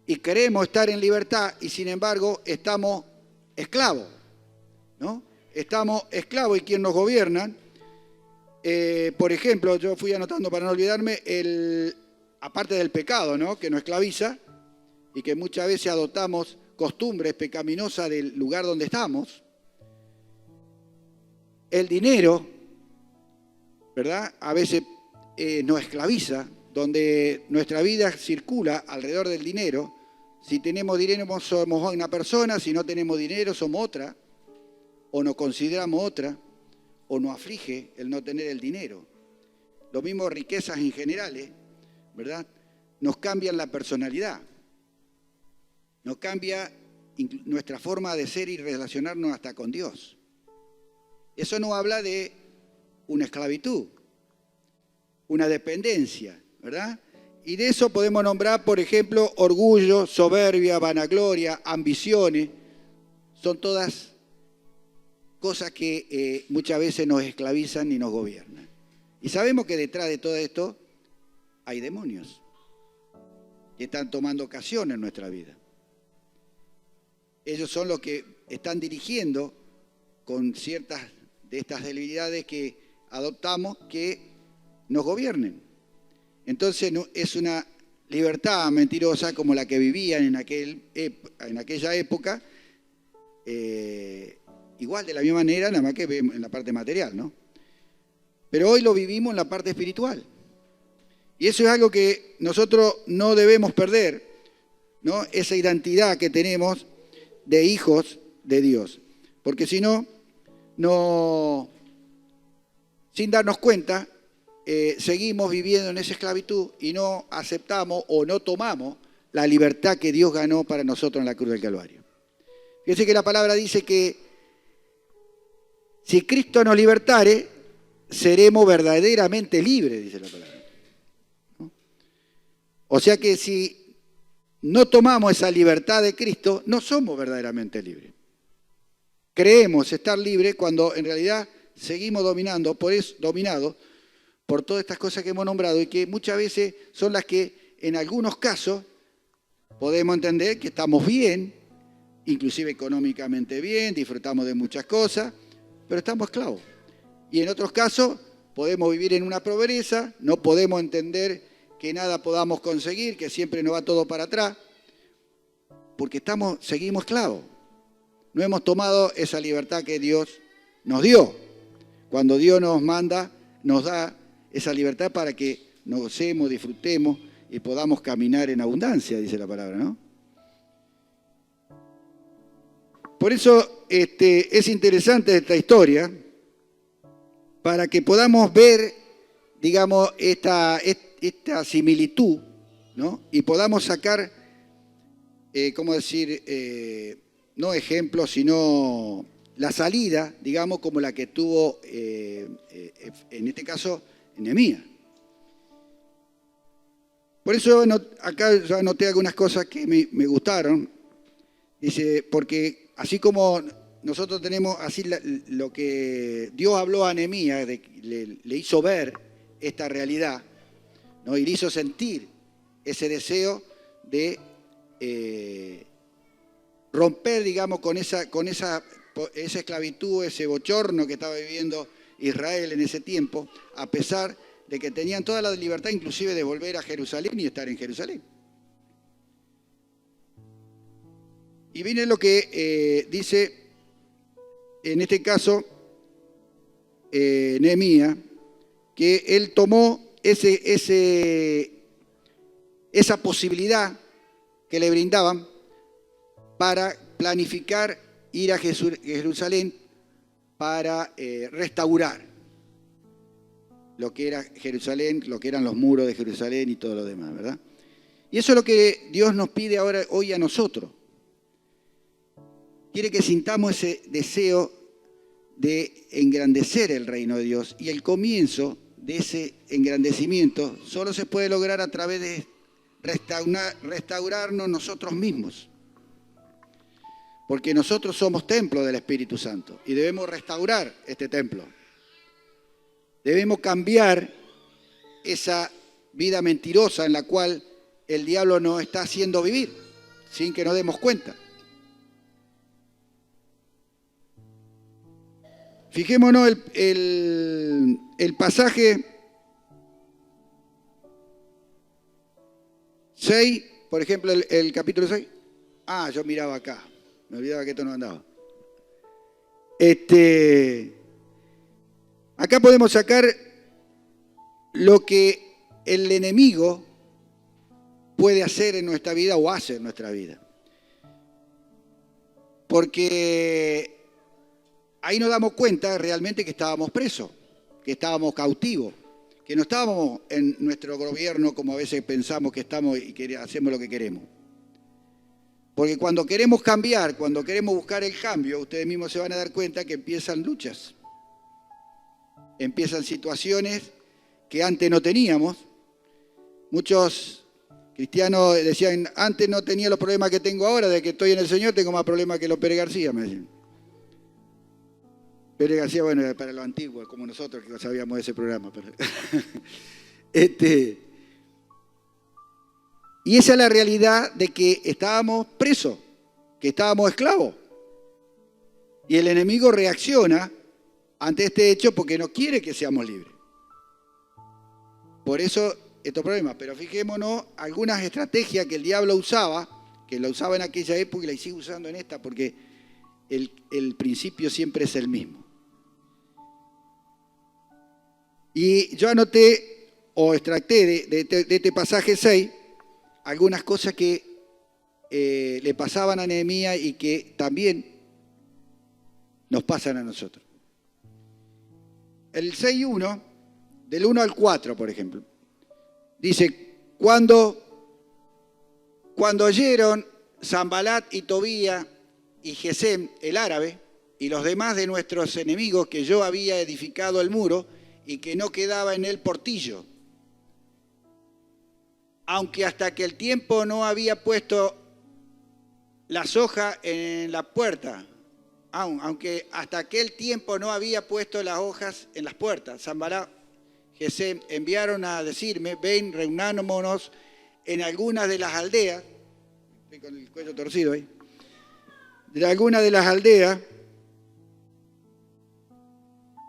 Y queremos estar en libertad y sin embargo estamos esclavos, ¿no? Estamos esclavos y quien nos gobiernan, por ejemplo, yo fui anotando para no olvidarme, aparte del pecado, ¿no? Que nos esclaviza y que muchas veces adoptamos costumbres pecaminosas del lugar donde estamos, el dinero, ¿verdad? A veces nos esclaviza, donde nuestra vida circula alrededor del dinero. Si tenemos dinero somos una persona, si no tenemos dinero somos otra, o nos consideramos otra, o nos aflige el no tener el dinero. Lo mismo riquezas en generales, ¿verdad? Nos cambian la personalidad, nos cambia nuestra forma de ser y relacionarnos hasta con Dios. Eso nos habla de una esclavitud, una dependencia, ¿verdad? Y de eso podemos nombrar, por ejemplo, orgullo, soberbia, vanagloria, ambiciones. Son todas cosas que muchas veces nos esclavizan y nos gobiernan. Y sabemos que detrás de todo esto hay demonios que están tomando ocasión en nuestra vida. Ellos son los que están dirigiendo con ciertas de estas debilidades que adoptamos que nos gobiernen. Entonces es una libertad mentirosa como la que vivían en aquella época, igual de la misma manera, nada más que en la parte material, ¿no? Pero hoy lo vivimos en la parte espiritual. Y eso es algo que nosotros no debemos perder, ¿no? Esa identidad que tenemos de hijos de Dios. Porque si no, sin darnos cuenta, seguimos viviendo en esa esclavitud y no aceptamos o no tomamos la libertad que Dios ganó para nosotros en la cruz del Calvario. Fíjense que la palabra dice que si Cristo nos libertare, seremos verdaderamente libres, dice la palabra, ¿no? O sea que si no tomamos esa libertad de Cristo, no somos verdaderamente libres. Creemos estar libres cuando en realidad seguimos dominados por todas estas cosas que hemos nombrado y que muchas veces son las que en algunos casos podemos entender que estamos bien, inclusive económicamente bien, disfrutamos de muchas cosas, pero estamos esclavos. Y en otros casos podemos vivir en una pobreza, no podemos entender que nada podamos conseguir, que siempre nos va todo para atrás, porque seguimos esclavos. No hemos tomado esa libertad que Dios nos dio. Cuando Dios nos manda, nos da esa libertad para que nos gocemos, disfrutemos y podamos caminar en abundancia, dice la palabra, ¿no? Por eso es interesante esta historia, para que podamos ver, digamos, esta similitud, ¿no? Y podamos sacar, ¿cómo decir? No ejemplos, sino la salida, digamos, como la que tuvo, en este caso, Nehemías. Por eso acá yo anoté algunas cosas que me gustaron. Dice, porque así como nosotros tenemos así lo que Dios habló a Nehemías, le hizo ver esta realidad, ¿no? Y le hizo sentir ese deseo de romper, digamos, con esa esclavitud, ese bochorno que estaba viviendo Israel en ese tiempo, a pesar de que tenían toda la libertad inclusive de volver a Jerusalén y estar en Jerusalén. Y viene lo que dice, en este caso, Nehemías, que él tomó esa posibilidad que le brindaban para planificar ir a Jerusalén para restaurar lo que era Jerusalén, lo que eran los muros de Jerusalén y todo lo demás, ¿verdad? Y eso es lo que Dios nos pide hoy a nosotros. Quiere que sintamos ese deseo de engrandecer el reino de Dios, y el comienzo de ese engrandecimiento solo se puede lograr a través de restaurarnos nosotros mismos. Porque nosotros somos templo del Espíritu Santo y debemos restaurar este templo. Debemos cambiar esa vida mentirosa en la cual el diablo nos está haciendo vivir sin que nos demos cuenta. Fijémonos el pasaje 6, por ejemplo, el capítulo 6. Ah, yo miraba acá, me olvidaba que esto no andaba. Acá podemos sacar lo que el enemigo puede hacer en nuestra vida o hace en nuestra vida. Porque ahí nos damos cuenta realmente que estábamos presos, que estábamos cautivos, que no estábamos en nuestro gobierno como a veces pensamos que estamos y que hacemos lo que queremos. Porque cuando queremos cambiar, cuando queremos buscar el cambio, ustedes mismos se van a dar cuenta que empiezan luchas. Empiezan situaciones que antes no teníamos. Muchos cristianos decían, antes no tenía los problemas que tengo ahora, de que estoy en el Señor tengo más problemas que los Pérez García, me decían. Pérez García, bueno, para los antiguos, como nosotros que sabíamos de ese programa. Pero y esa es la realidad de que estábamos presos, que estábamos esclavos. Y el enemigo reacciona ante este hecho porque no quiere que seamos libres. Por eso estos problemas. Pero fijémonos algunas estrategias que el diablo usaba, que la usaba en aquella época y la sigue usando en esta, porque el principio siempre es el mismo. Y yo anoté o extracté de este pasaje 6 algunas cosas que le pasaban a Nehemías y que también nos pasan a nosotros. El 6.1, del 1 al 4, por ejemplo, dice, cuando oyeron Sanbalat y Tobía y Gesem, el árabe, y los demás de nuestros enemigos que yo había edificado el muro y que no quedaba en él portillo, aunque hasta aquel tiempo no había puesto las hojas en la puerta, aunque hasta aquel tiempo no había puesto las hojas en las puertas, Sanbalat, Gesem enviaron a decirme, ven, reunámonos en algunas de las aldeas, estoy con el cuello torcido ahí, de algunas de las aldeas,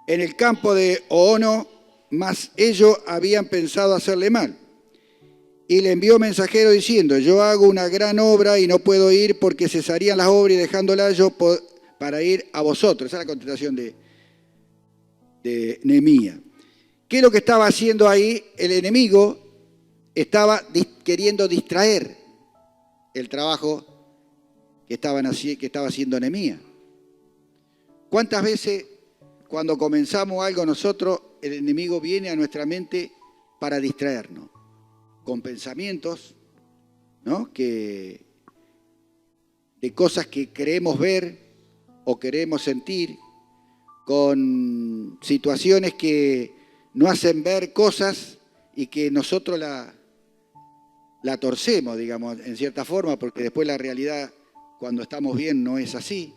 en el campo de Oono, mas ellos habían pensado hacerle mal. Y le envió mensajero diciendo, yo hago una gran obra y no puedo ir porque cesarían las obras y dejándola yo para ir a vosotros. Esa es la contestación de Nehemías. ¿Qué es lo que estaba haciendo ahí? El enemigo estaba queriendo distraer el trabajo que estaba haciendo Nehemías. ¿Cuántas veces cuando comenzamos algo nosotros, el enemigo viene a nuestra mente para distraernos? Con pensamientos, ¿no? De cosas que queremos ver o queremos sentir, con situaciones que nos hacen ver cosas y que nosotros la torcemos, digamos, en cierta forma, porque después la realidad, cuando estamos bien, no es así.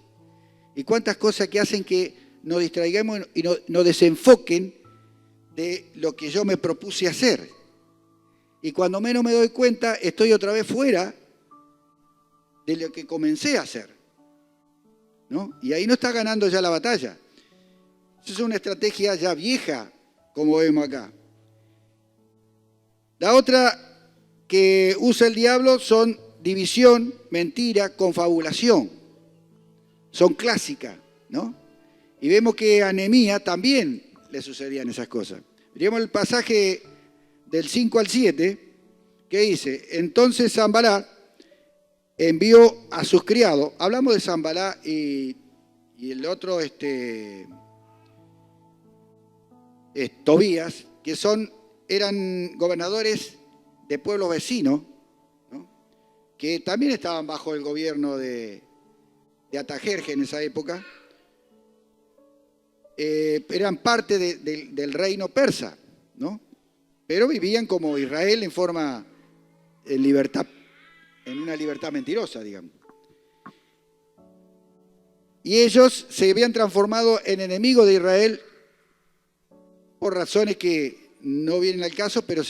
Y cuántas cosas que hacen que nos distraigamos y nos desenfoquen de lo que yo me propuse hacer. Y cuando menos me doy cuenta, estoy otra vez fuera de lo que comencé a hacer, ¿no? Y ahí no está ganando ya la batalla. Esa es una estrategia ya vieja, como vemos acá. La otra que usa el diablo son división, mentira, confabulación. Son clásicas, ¿no? Y vemos que a Nehemías también le sucedían esas cosas. Veamos el pasaje del 5 al 7, que dice: entonces Sanballat envió a sus criados. Hablamos de Sanballat y el otro, Tobías, que eran gobernadores de pueblos vecinos, ¿no? Que también estaban bajo el gobierno de Artajerjes en esa época. Eran parte del reino persa, ¿no? Pero vivían como Israel en libertad, en una libertad mentirosa, digamos. Y ellos se habían transformado en enemigos de Israel por razones que no vienen al caso, pero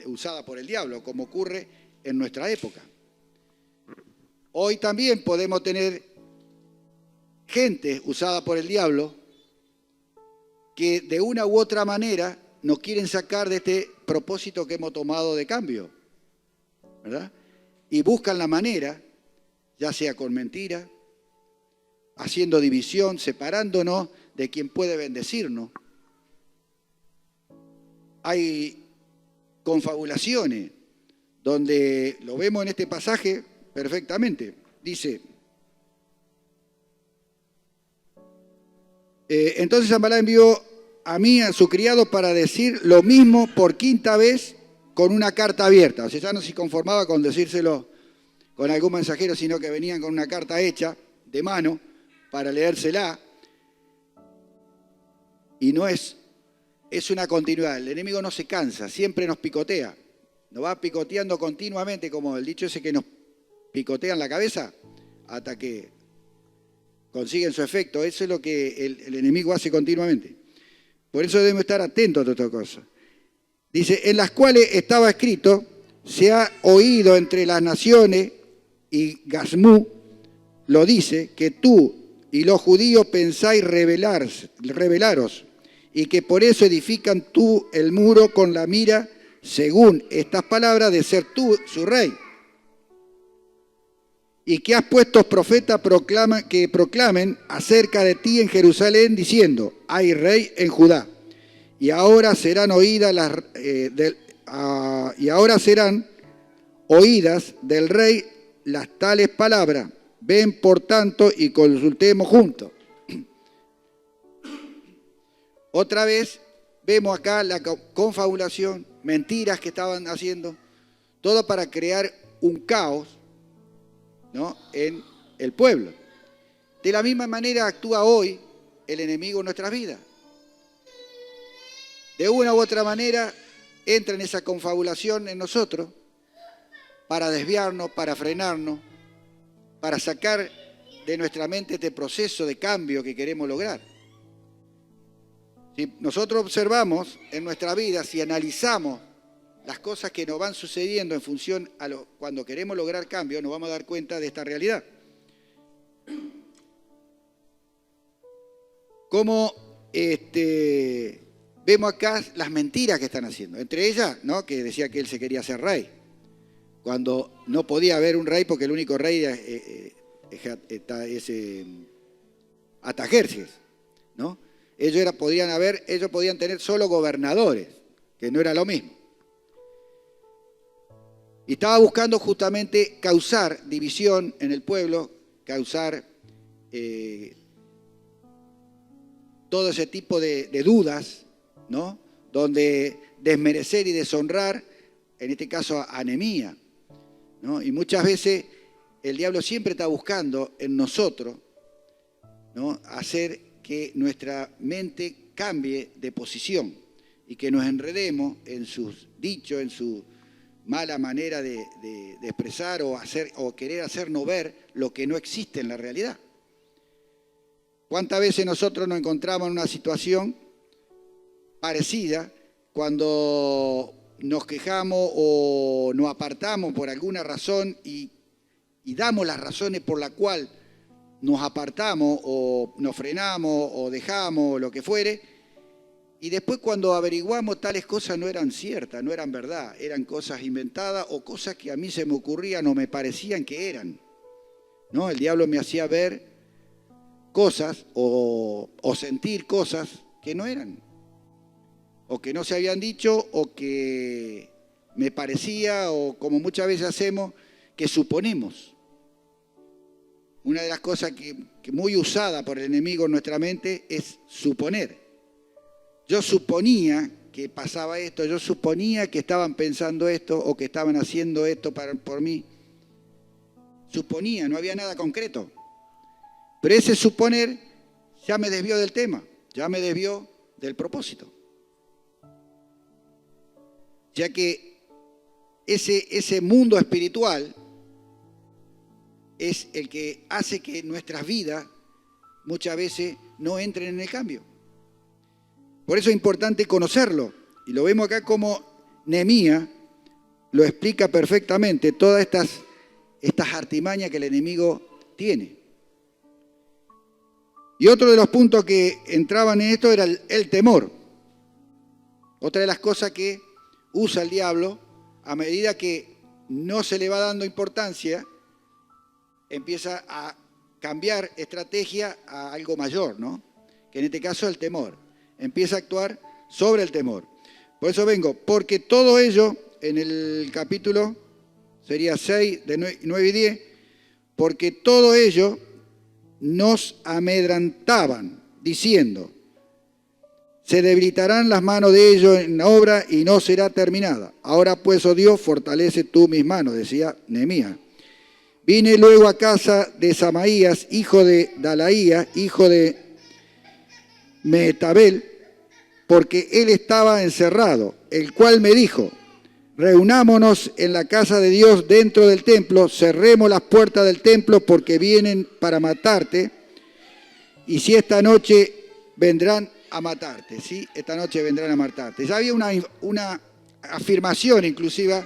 usada por el diablo, como ocurre en nuestra época. Hoy también podemos tener gente usada por el diablo que de una u otra manera nos quieren sacar de este propósito que hemos tomado de cambio, ¿verdad? Y buscan la manera, ya sea con mentira, haciendo división, separándonos de quien puede bendecirnos. Hay confabulaciones donde lo vemos en este pasaje perfectamente. Dice: entonces Sanballat envió a su criado, para decir lo mismo por quinta vez con una carta abierta. O sea, ya no se conformaba con decírselo con algún mensajero, sino que venían con una carta hecha de mano para leérsela. Y no es una continuidad. El enemigo no se cansa, siempre nos picotea. Nos va picoteando continuamente, como el dicho ese que nos picotean la cabeza hasta que consiguen su efecto. Eso es lo que el enemigo hace continuamente. Por eso debemos estar atentos a todas estas cosas. Dice: en las cuales estaba escrito, se ha oído entre las naciones, y Gasmú lo dice, que tú y los judíos pensáis rebelaros, y que por eso edifican tú el muro con la mira, según estas palabras, de ser tú su rey. Y que has puesto profetas que proclamen acerca de ti en Jerusalén, diciendo: hay rey en Judá. Y ahora serán oídas del rey las tales palabras. Ven, por tanto, y consultemos juntos. Otra vez vemos acá la confabulación, mentiras que estaban haciendo, todo para crear un caos, ¿no?, en el pueblo. De la misma manera actúa hoy el enemigo en nuestras vidas. De una u otra manera entra en esa confabulación en nosotros para desviarnos, para frenarnos, para sacar de nuestra mente este proceso de cambio que queremos lograr. Si nosotros observamos en nuestra vida, si analizamos las cosas que nos van sucediendo en función a cuando queremos lograr cambio, nos vamos a dar cuenta de esta realidad. Como vemos acá las mentiras que están haciendo. Entre ellas, ¿no?, que decía que él se quería hacer rey, cuando no podía haber un rey porque el único rey es Artajerjes, ¿no? Ellos podían tener solo gobernadores, que no era lo mismo. Y estaba buscando justamente causar división en el pueblo, causar todo ese tipo de dudas, ¿no?, donde desmerecer y deshonrar, en este caso a Nehemías, ¿no? Y muchas veces el diablo siempre está buscando en nosotros, ¿no?, hacer que nuestra mente cambie de posición y que nos enredemos en sus dichos, en su mala manera de expresar o hacer o querer hacernos ver lo que no existe en la realidad. ¿Cuántas veces nosotros nos encontramos en una situación parecida cuando nos quejamos o nos apartamos por alguna razón y damos las razones por las cuales nos apartamos o nos frenamos o dejamos o lo que fuere, y después cuando averiguamos tales cosas no eran ciertas, no eran verdad, eran cosas inventadas o cosas que a mí se me ocurrían o me parecían que eran, ¿no? El diablo me hacía ver cosas o sentir cosas que no eran, o que no se habían dicho, o que me parecía, o como muchas veces hacemos, que suponemos. Una de las cosas que muy usada por el enemigo en nuestra mente es suponer. Yo suponía que pasaba esto, yo suponía que estaban pensando esto o que estaban haciendo esto por mí. Suponía, no había nada concreto. Pero ese suponer ya me desvió del tema, ya me desvió del propósito. Ya que ese mundo espiritual es el que hace que nuestras vidas muchas veces no entren en el cambio. Por eso es importante conocerlo. Y lo vemos acá como Nehemías lo explica perfectamente, todas estas artimañas que el enemigo tiene. Y otro de los puntos que entraban en esto era el temor. Otra de las cosas que usa el diablo, a medida que no se le va dando importancia, empieza a cambiar estrategia a algo mayor, ¿no? Que en este caso es el temor. Empieza a actuar sobre el temor. Por eso vengo, porque todo ello, en el capítulo, sería 6, de 9 y 10, porque todo ello nos amedrantaban, diciendo, se debilitarán las manos de ellos en la obra y no será terminada. Ahora pues, oh Dios, fortalece tú mis manos, decía Nehemías. Vine luego a casa de Samaías, hijo de Dalaía, hijo de Mehetabel, porque él estaba encerrado, el cual me dijo, reunámonos en la casa de Dios dentro del templo, cerremos las puertas del templo porque vienen para matarte, y si esta noche vendrán a matarte, ¿sí? Esta noche vendrán a matarte. Ya había una afirmación inclusiva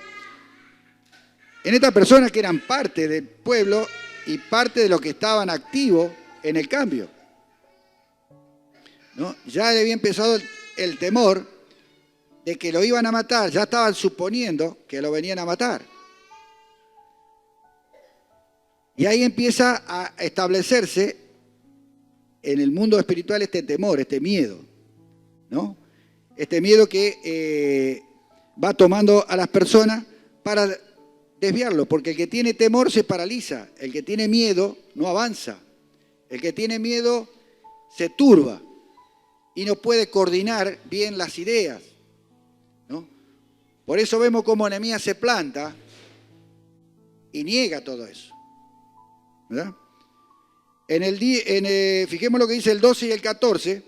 en estas personas que eran parte del pueblo y parte de los que estaban activos en el cambio, ¿no? Ya le había empezado el temor de que lo iban a matar, ya estaban suponiendo que lo venían a matar. Y ahí empieza a establecerse en el mundo espiritual este temor, este miedo, ¿no? Este miedo que va tomando a las personas para desviarlo, porque el que tiene temor se paraliza, el que tiene miedo no avanza, el que tiene miedo se turba y no puede coordinar bien las ideas, ¿no? Por eso vemos cómo Nehemías se planta y niega todo eso, ¿verdad? Fijemos lo que dice el 12 y el 14.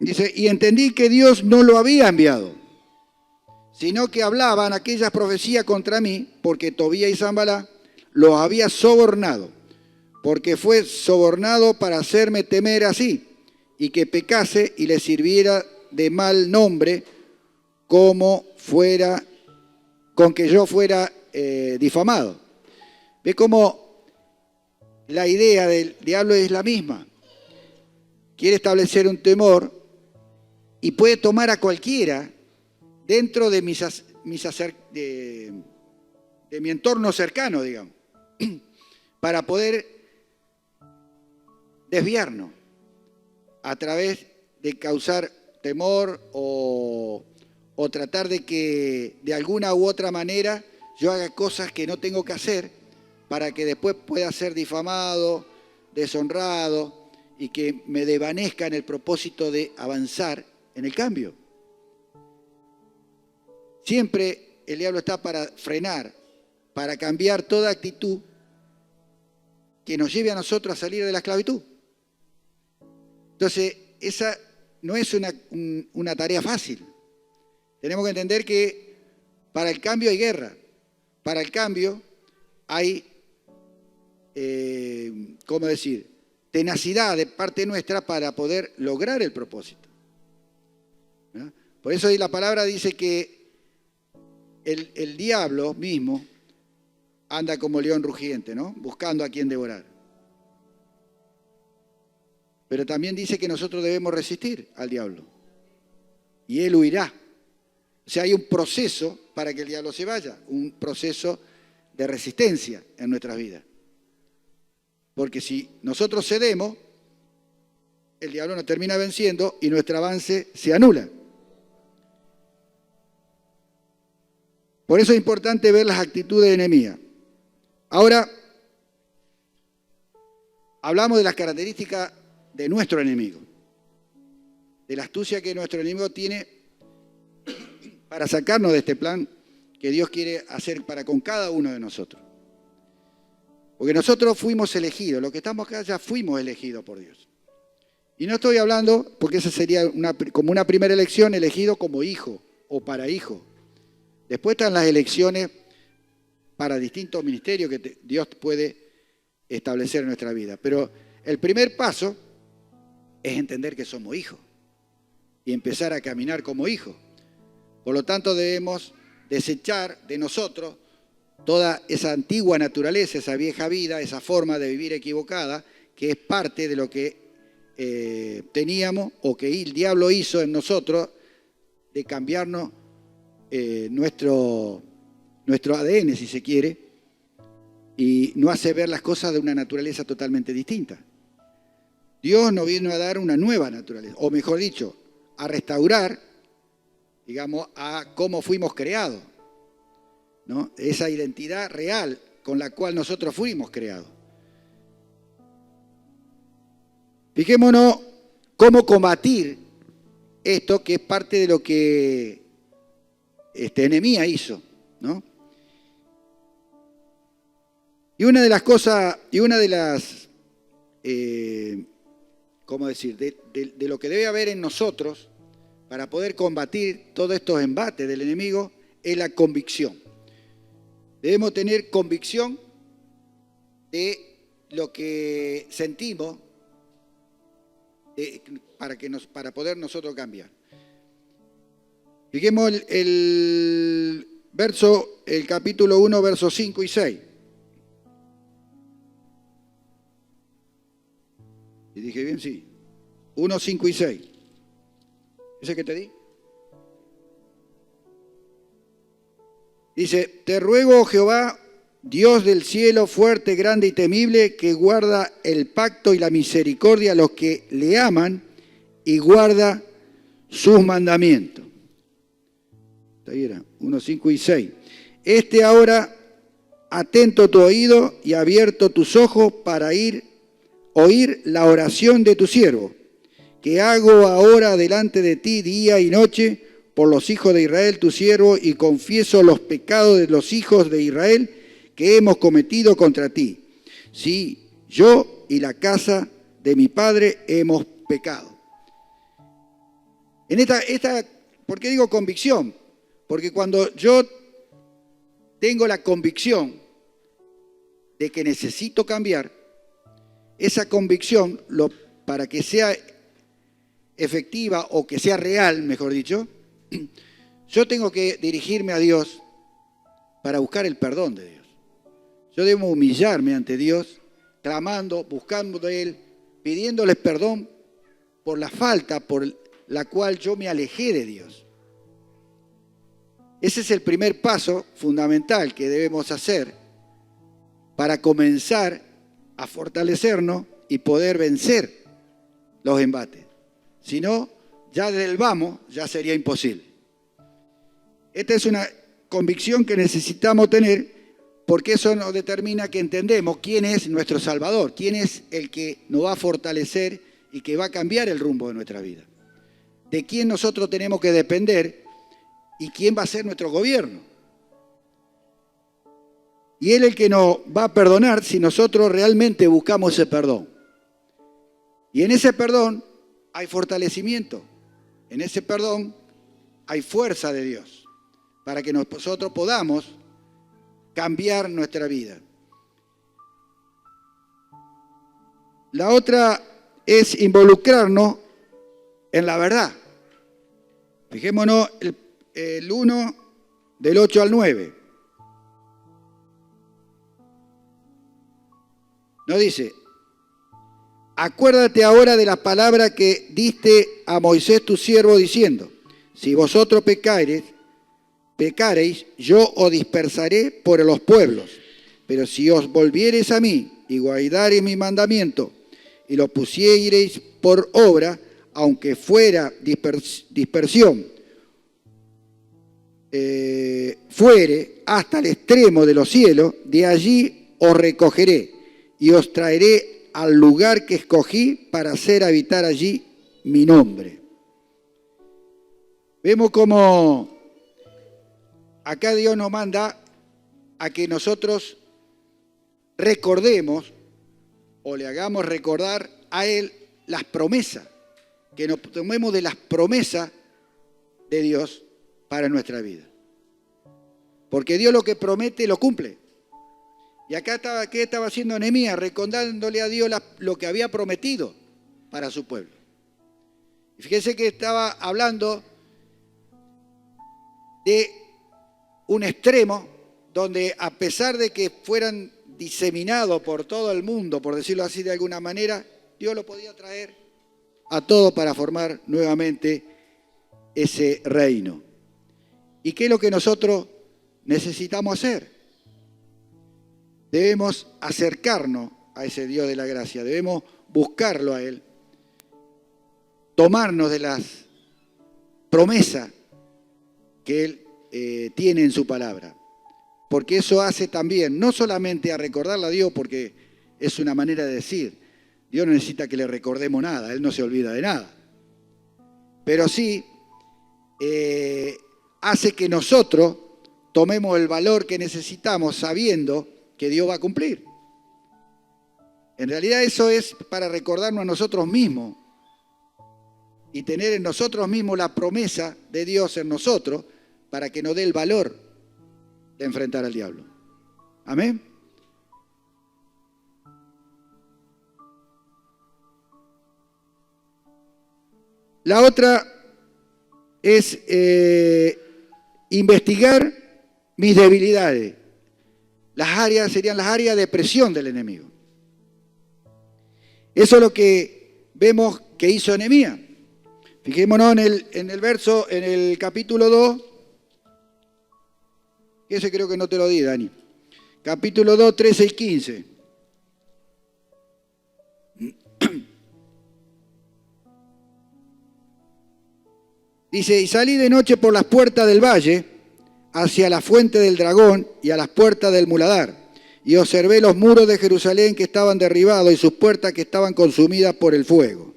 Dice, y entendí que Dios no lo había enviado, sino que hablaban aquellas profecías contra mí, porque Tobías y Sanballat los había sobornado, porque fue sobornado para hacerme temer así, y que pecase y le sirviera de mal nombre, como fuera, con que yo fuera difamado. ¿Ve cómo la idea del diablo es la misma? Quiere establecer un temor y puede tomar a cualquiera dentro de mi entorno cercano, digamos, para poder desviarnos a través de causar temor o tratar de que de alguna u otra manera yo haga cosas que no tengo que hacer para que después pueda ser difamado, deshonrado y que me desvanezca en el propósito de avanzar en el cambio. Siempre el diablo está para frenar, para cambiar toda actitud que nos lleve a nosotros a salir de la esclavitud. Entonces, esa no es una tarea fácil, Tenemos que entender que para el cambio hay guerra, para el cambio hay, ¿cómo decir?, tenacidad de parte nuestra para poder lograr el propósito. ¿No? Por eso ahí la palabra dice que el diablo mismo anda como león rugiente, ¿no? Buscando a quien devorar. Pero también dice que nosotros debemos resistir al diablo. Y él huirá. O sea, hay un proceso para que el diablo se vaya, un proceso de resistencia en nuestras vidas. Porque si nosotros cedemos, el diablo nos termina venciendo y nuestro avance se anula. Por eso es importante ver las actitudes de Nehemías. Ahora, hablamos de las características de nuestro enemigo, de la astucia que nuestro enemigo tiene para sacarnos de este plan que Dios quiere hacer para con cada uno de nosotros. Porque nosotros fuimos elegidos, los que estamos acá ya fuimos elegidos por Dios. Y no estoy hablando, porque esa sería como una primera elección, elegido como hijo o para hijo. Después están las elecciones para distintos ministerios que Dios puede establecer en nuestra vida. Pero el primer paso es entender que somos hijos y empezar a caminar como hijos. Por lo tanto, debemos desechar de nosotros toda esa antigua naturaleza, esa vieja vida, esa forma de vivir equivocada, que es parte de lo que teníamos o que el diablo hizo en nosotros, de cambiarnos nuestro ADN, si se quiere, y no hace ver las cosas de una naturaleza totalmente distinta. Dios nos vino a dar una nueva naturaleza, o mejor dicho, a restaurar, digamos, a cómo fuimos creados, ¿no? Esa identidad real con la cual nosotros fuimos creados. Fijémonos cómo combatir esto, que es parte de lo que Nehemías hizo, ¿no? Y una de las cosas, ¿cómo decir?, de lo que debe haber en nosotros para poder combatir todos estos embates del enemigo es la convicción. Debemos tener convicción de lo que sentimos para poder nosotros cambiar. Fijemos el capítulo 1, versos 5 y 6. ¿Y dije bien? Sí. 1, 5 y 6. ¿Ese que te di? Dice, te ruego, oh Jehová, Dios del cielo, fuerte, grande y temible, que guarda el pacto y la misericordia a los que le aman y guarda sus mandamientos. Ahí era, 1, 5 y 6. Ahora, atento tu oído y abierto tus ojos para oír la oración de tu siervo, que hago ahora delante de ti día y noche por los hijos de Israel, tu siervo, y confieso los pecados de los hijos de Israel que hemos cometido contra ti. Sí, yo y la casa de mi padre hemos pecado. ¿Por qué digo convicción? Porque cuando yo tengo la convicción de que necesito cambiar, esa convicción, para que sea efectiva o que sea real, mejor dicho, yo tengo que dirigirme a Dios para buscar el perdón de Dios. Yo debo humillarme ante Dios, clamando, buscando de Él, pidiéndoles perdón por la falta por la cual yo me alejé de Dios. Ese es el primer paso fundamental que debemos hacer para comenzar a fortalecernos y poder vencer los embates. Si no, ya desde el vamos, ya sería imposible. Esta es una convicción que necesitamos tener, porque eso nos determina que entendemos quién es nuestro Salvador, quién es el que nos va a fortalecer y que va a cambiar el rumbo de nuestra vida. De quién nosotros tenemos que depender y quién va a ser nuestro gobierno. Y Él es el que nos va a perdonar si nosotros realmente buscamos ese perdón. Y en ese perdón hay fortalecimiento. En ese perdón hay fuerza de Dios para que nosotros podamos cambiar nuestra vida. La otra es involucrarnos en la verdad. Fijémonos el 1 del 8 al 9. Nos dice: acuérdate ahora de la palabra que diste a Moisés tu siervo, diciendo: si vosotros pecareis, yo os dispersaré por los pueblos. Pero si os volviereis a mí y guardareis mi mandamiento y lo pusiereis por obra, aunque fuera dispersión, fuere hasta el extremo de los cielos, de allí os recogeré y os traeré al lugar que escogí para hacer habitar allí mi nombre. Vemos cómo acá Dios nos manda a que nosotros recordemos o le hagamos recordar a Él las promesas, que nos tomemos de las promesas de Dios para nuestra vida. Porque Dios lo que promete lo cumple. Y acá estaba, ¿qué estaba haciendo Nehemías? Recordándole a Dios lo que había prometido para su pueblo. Y fíjense que estaba hablando de un extremo donde, a pesar de que fueran diseminados por todo el mundo, por decirlo así de alguna manera, Dios lo podía traer a todo para formar nuevamente ese reino. ¿Y qué es lo que nosotros necesitamos hacer? Debemos acercarnos a ese Dios de la gracia, debemos buscarlo a Él, tomarnos de las promesas que Él tiene en su palabra. Porque eso hace también, no solamente a recordarle a Dios, porque es una manera de decir, Dios no necesita que le recordemos nada, Él no se olvida de nada. Pero sí hace que nosotros tomemos el valor que necesitamos sabiendo que Dios va a cumplir. En realidad eso es para recordarnos a nosotros mismos y tener en nosotros mismos la promesa de Dios en nosotros para que nos dé el valor de enfrentar al diablo. Amén. La otra es investigar mis debilidades. Las áreas serían las áreas de presión del enemigo. Eso es lo que vemos que hizo Nehemías. Fijémonos en el capítulo 2. Ese creo que no te lo di, Dani. Capítulo 2, 13 y 15. Dice: y salí de noche por las puertas del valle, hacia la fuente del dragón y a las puertas del muladar, y observé los muros de Jerusalén que estaban derribados y sus puertas que estaban consumidas por el fuego.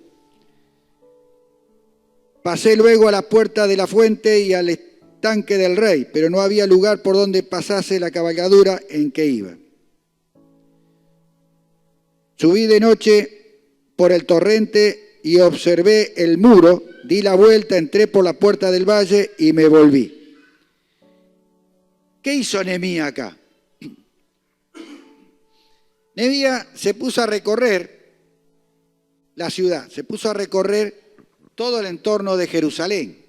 Pasé luego a la puerta de la fuente y al estanque del rey, pero no había lugar por donde pasase la cabalgadura en que iba. Subí de noche por el torrente y observé el muro, di la vuelta, entré por la puerta del valle y me volví. ¿Qué hizo Nehemías acá? Nehemías se puso a recorrer la ciudad, se puso a recorrer todo el entorno de Jerusalén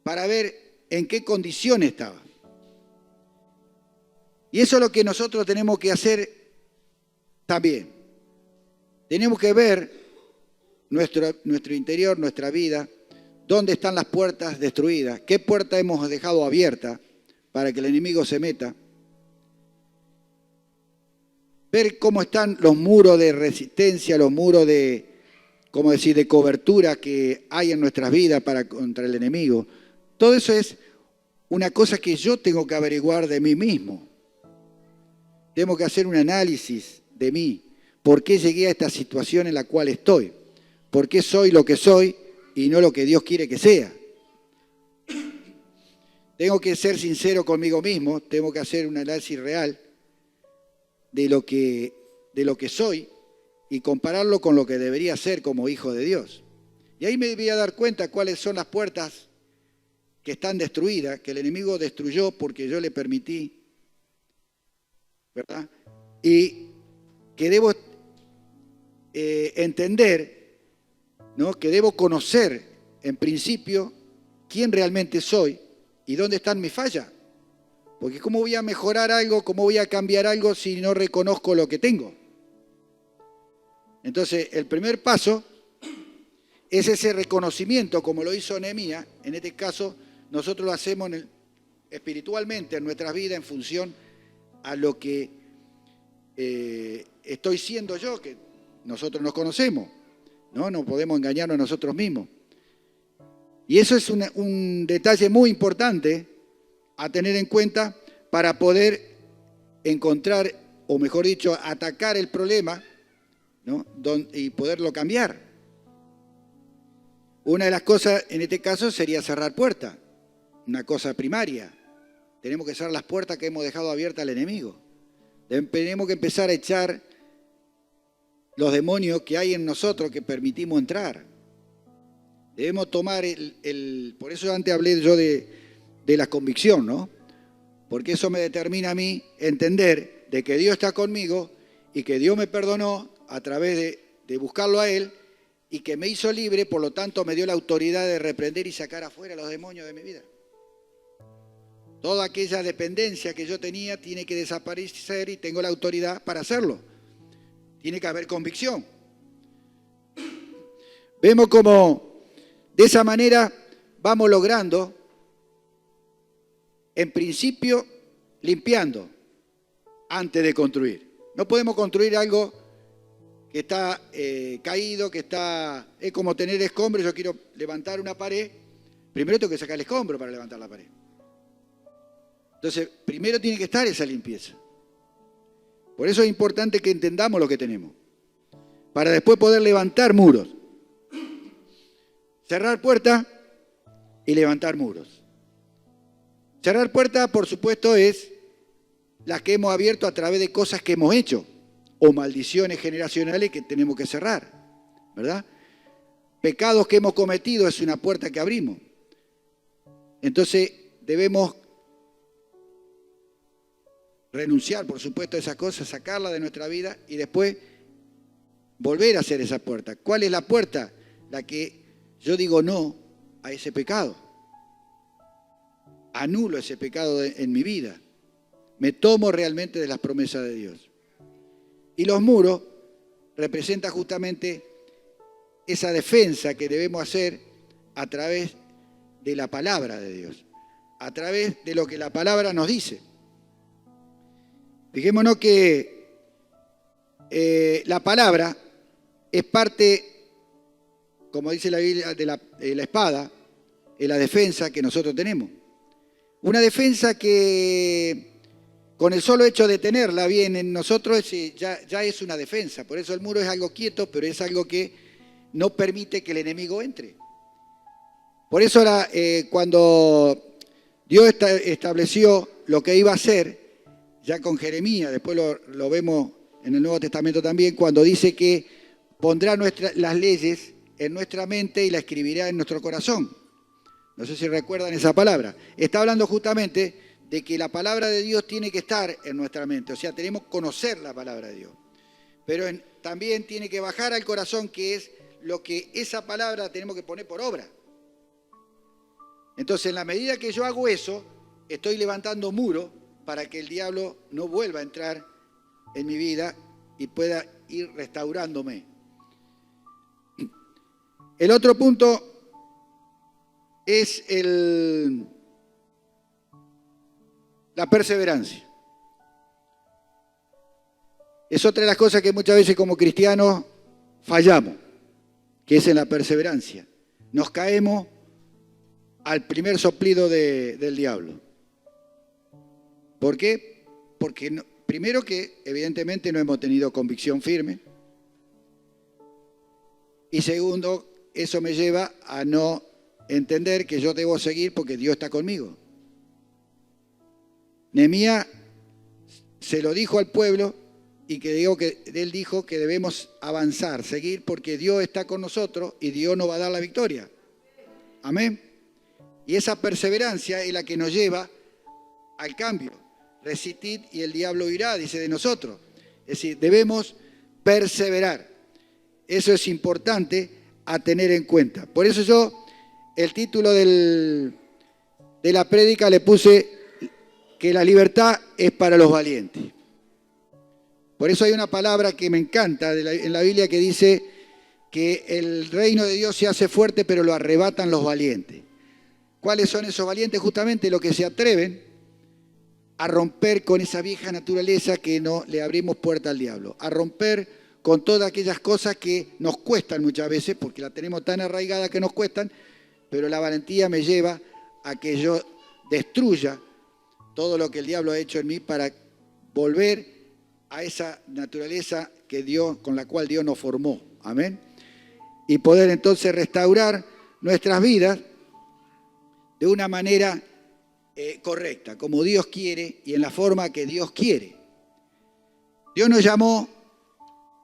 para ver en qué condición estaba. Y eso es lo que nosotros tenemos que hacer también. Tenemos que ver nuestro interior, nuestra vida, dónde están las puertas destruidas, qué puerta hemos dejado abierta para que el enemigo se meta. Ver cómo están los muros de resistencia, los muros de cobertura que hay en nuestras vidas contra el enemigo. Todo eso es una cosa que yo tengo que averiguar de mí mismo. Tengo que hacer un análisis de mí. ¿Por qué llegué a esta situación en la cual estoy? ¿Por qué soy lo que soy y no lo que Dios quiere que sea? Tengo que ser sincero conmigo mismo, tengo que hacer un análisis real de lo que soy y compararlo con lo que debería ser como hijo de Dios. Y ahí me voy a dar cuenta cuáles son las puertas que están destruidas, que el enemigo destruyó porque yo le permití, ¿verdad? Y que debo entender, ¿no? Que debo conocer en principio quién realmente soy y dónde están mis fallas. Porque ¿cómo voy a mejorar algo, cómo voy a cambiar algo si no reconozco lo que tengo? Entonces, el primer paso es ese reconocimiento, como lo hizo Nehemías. En este caso, nosotros lo hacemos espiritualmente en nuestras vidas en función a lo que estoy siendo yo, que nosotros nos conocemos, ¿no? No podemos engañarnos a nosotros mismos. Y eso es un detalle muy importante a tener en cuenta para poder encontrar, o mejor dicho, atacar el problema, ¿no? Y poderlo cambiar. Una de las cosas en este caso sería cerrar puertas, una cosa primaria. Tenemos que cerrar las puertas que hemos dejado abiertas al enemigo. Tenemos que empezar a echar los demonios que hay en nosotros que permitimos entrar. Debemos tomar por eso antes hablé yo de la convicción, ¿no? Porque eso me determina a mí entender de que Dios está conmigo y que Dios me perdonó a través de buscarlo a Él y que me hizo libre, por lo tanto me dio la autoridad de reprender y sacar afuera los demonios de mi vida. Toda aquella dependencia que yo tenía tiene que desaparecer y tengo la autoridad para hacerlo. Tiene que haber convicción. Vemos cómo de esa manera vamos logrando, en principio, limpiando antes de construir. No podemos construir algo que está caído, que está... Es como tener escombros. Yo quiero levantar una pared. Primero tengo que sacar el escombro para levantar la pared. Entonces, primero tiene que estar esa limpieza. Por eso es importante que entendamos lo que tenemos, para después poder levantar muros. Cerrar puertas y levantar muros. Cerrar puertas, por supuesto, es las que hemos abierto a través de cosas que hemos hecho, o maldiciones generacionales que tenemos que cerrar, ¿verdad? Pecados que hemos cometido es una puerta que abrimos. Entonces, debemos renunciar, por supuesto, a esas cosas, sacarlas de nuestra vida y después volver a hacer esa puerta. ¿Cuál es la puerta? La que yo digo no a ese pecado. Anulo ese pecado en mi vida. Me tomo realmente de las promesas de Dios. Y los muros representan justamente esa defensa que debemos hacer a través de la palabra de Dios, a través de lo que la palabra nos dice. Fijémonos que la palabra es parte, como dice la Biblia, de la espada, es la defensa que nosotros tenemos. Una defensa que con el solo hecho de tenerla bien en nosotros ya es una defensa. Por eso el muro es algo quieto, pero es algo que no permite que el enemigo entre. Por eso cuando Dios estableció lo que iba a hacer, ya con Jeremías, después lo vemos en el Nuevo Testamento también, cuando dice que pondrá las leyes en nuestra mente y la escribirá en nuestro corazón. No sé si recuerdan esa palabra. Está hablando justamente de que la palabra de Dios tiene que estar en nuestra mente. O sea, tenemos que conocer la palabra de Dios. Pero también tiene que bajar al corazón, que es lo que esa palabra tenemos que poner por obra. Entonces, en la medida que yo hago eso, estoy levantando muro para que el diablo no vuelva a entrar en mi vida y pueda ir restaurándome. El otro punto es la perseverancia. Es otra de las cosas que muchas veces como cristianos fallamos, que es en la perseverancia. Nos caemos al primer soplido del diablo. ¿Por qué? Porque primero que evidentemente no hemos tenido convicción firme. Y segundo, eso me lleva a no entender que yo debo seguir porque Dios está conmigo. Nehemías se lo dijo al pueblo y él dijo que debemos avanzar, seguir porque Dios está con nosotros y Dios nos va a dar la victoria. Amén. Y esa perseverancia es la que nos lleva al cambio. Resistid y el diablo huirá, dice de nosotros. Es decir, debemos perseverar. Eso es importante a tener en cuenta. Por eso yo el título de la prédica le puse que la libertad es para los valientes. Por eso hay una palabra que me encanta en la Biblia que dice que el reino de Dios se hace fuerte, pero lo arrebatan los valientes. ¿Cuáles son esos valientes? Justamente los que se atreven a romper con esa vieja naturaleza que no le abrimos puerta al diablo, a romper con todas aquellas cosas que nos cuestan muchas veces, porque la tenemos tan arraigada que nos cuestan, pero la valentía me lleva a que yo destruya todo lo que el diablo ha hecho en mí para volver a esa naturaleza que Dios, con la cual Dios nos formó. Amén. Y poder entonces restaurar nuestras vidas de una manera correcta, como Dios quiere y en la forma que Dios quiere. Dios nos llamó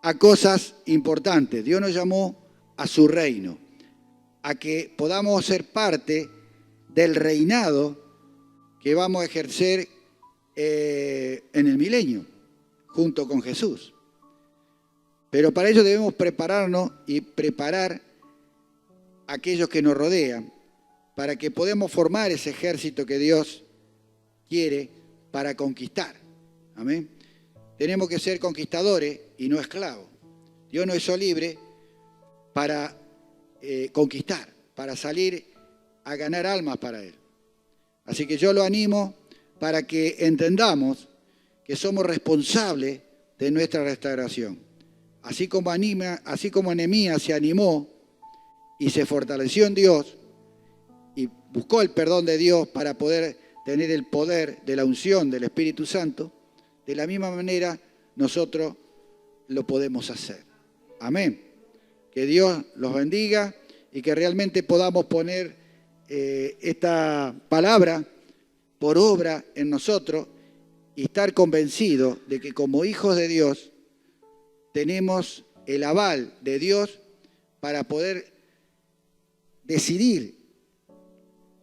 a cosas importantes. Dios nos llamó a su reino, a que podamos ser parte del reinado que vamos a ejercer en el milenio, junto con Jesús. Pero para ello debemos prepararnos y preparar a aquellos que nos rodean, para que podamos formar ese ejército que Dios quiere para conquistar. Amén. Tenemos que ser conquistadores y no esclavos. Dios nos hizo libre para conquistar, para salir a ganar almas para Él. Así que yo lo animo para que entendamos que somos responsables de nuestra restauración. Así como Nehemías se animó y se fortaleció en Dios y buscó el perdón de Dios para poder tener el poder de la unción del Espíritu Santo, de la misma manera nosotros lo podemos hacer. Amén. Que Dios los bendiga y que realmente podamos poner esta palabra por obra en nosotros y estar convencidos de que como hijos de Dios tenemos el aval de Dios para poder decidir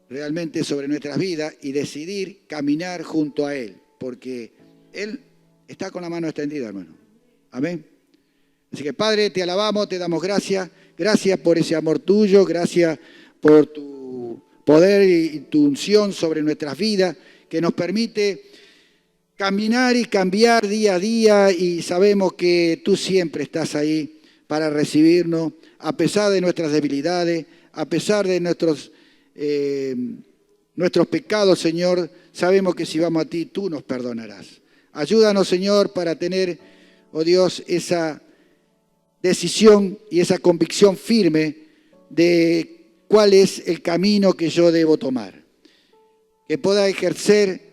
realmente sobre nuestras vidas y decidir caminar junto a Él, porque Él está con la mano extendida, hermano. Amén. Así que, Padre, te alabamos, te damos gracias. Gracias por ese amor tuyo, gracias por tu poder y tu unción sobre nuestras vidas, que nos permite caminar y cambiar día a día, y sabemos que tú siempre estás ahí para recibirnos, a pesar de nuestras debilidades, a pesar de nuestros pecados, Señor. Sabemos que si vamos a ti, tú nos perdonarás. Ayúdanos, Señor, para tener, oh Dios, esa decisión y esa convicción firme de cuál es el camino que yo debo tomar. Que pueda ejercer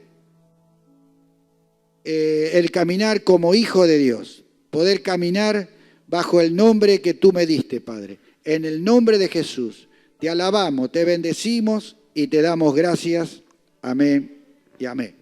el caminar como hijo de Dios. Poder caminar bajo el nombre que tú me diste, Padre. En el nombre de Jesús. Te alabamos, te bendecimos y te damos gracias. Amén y amén.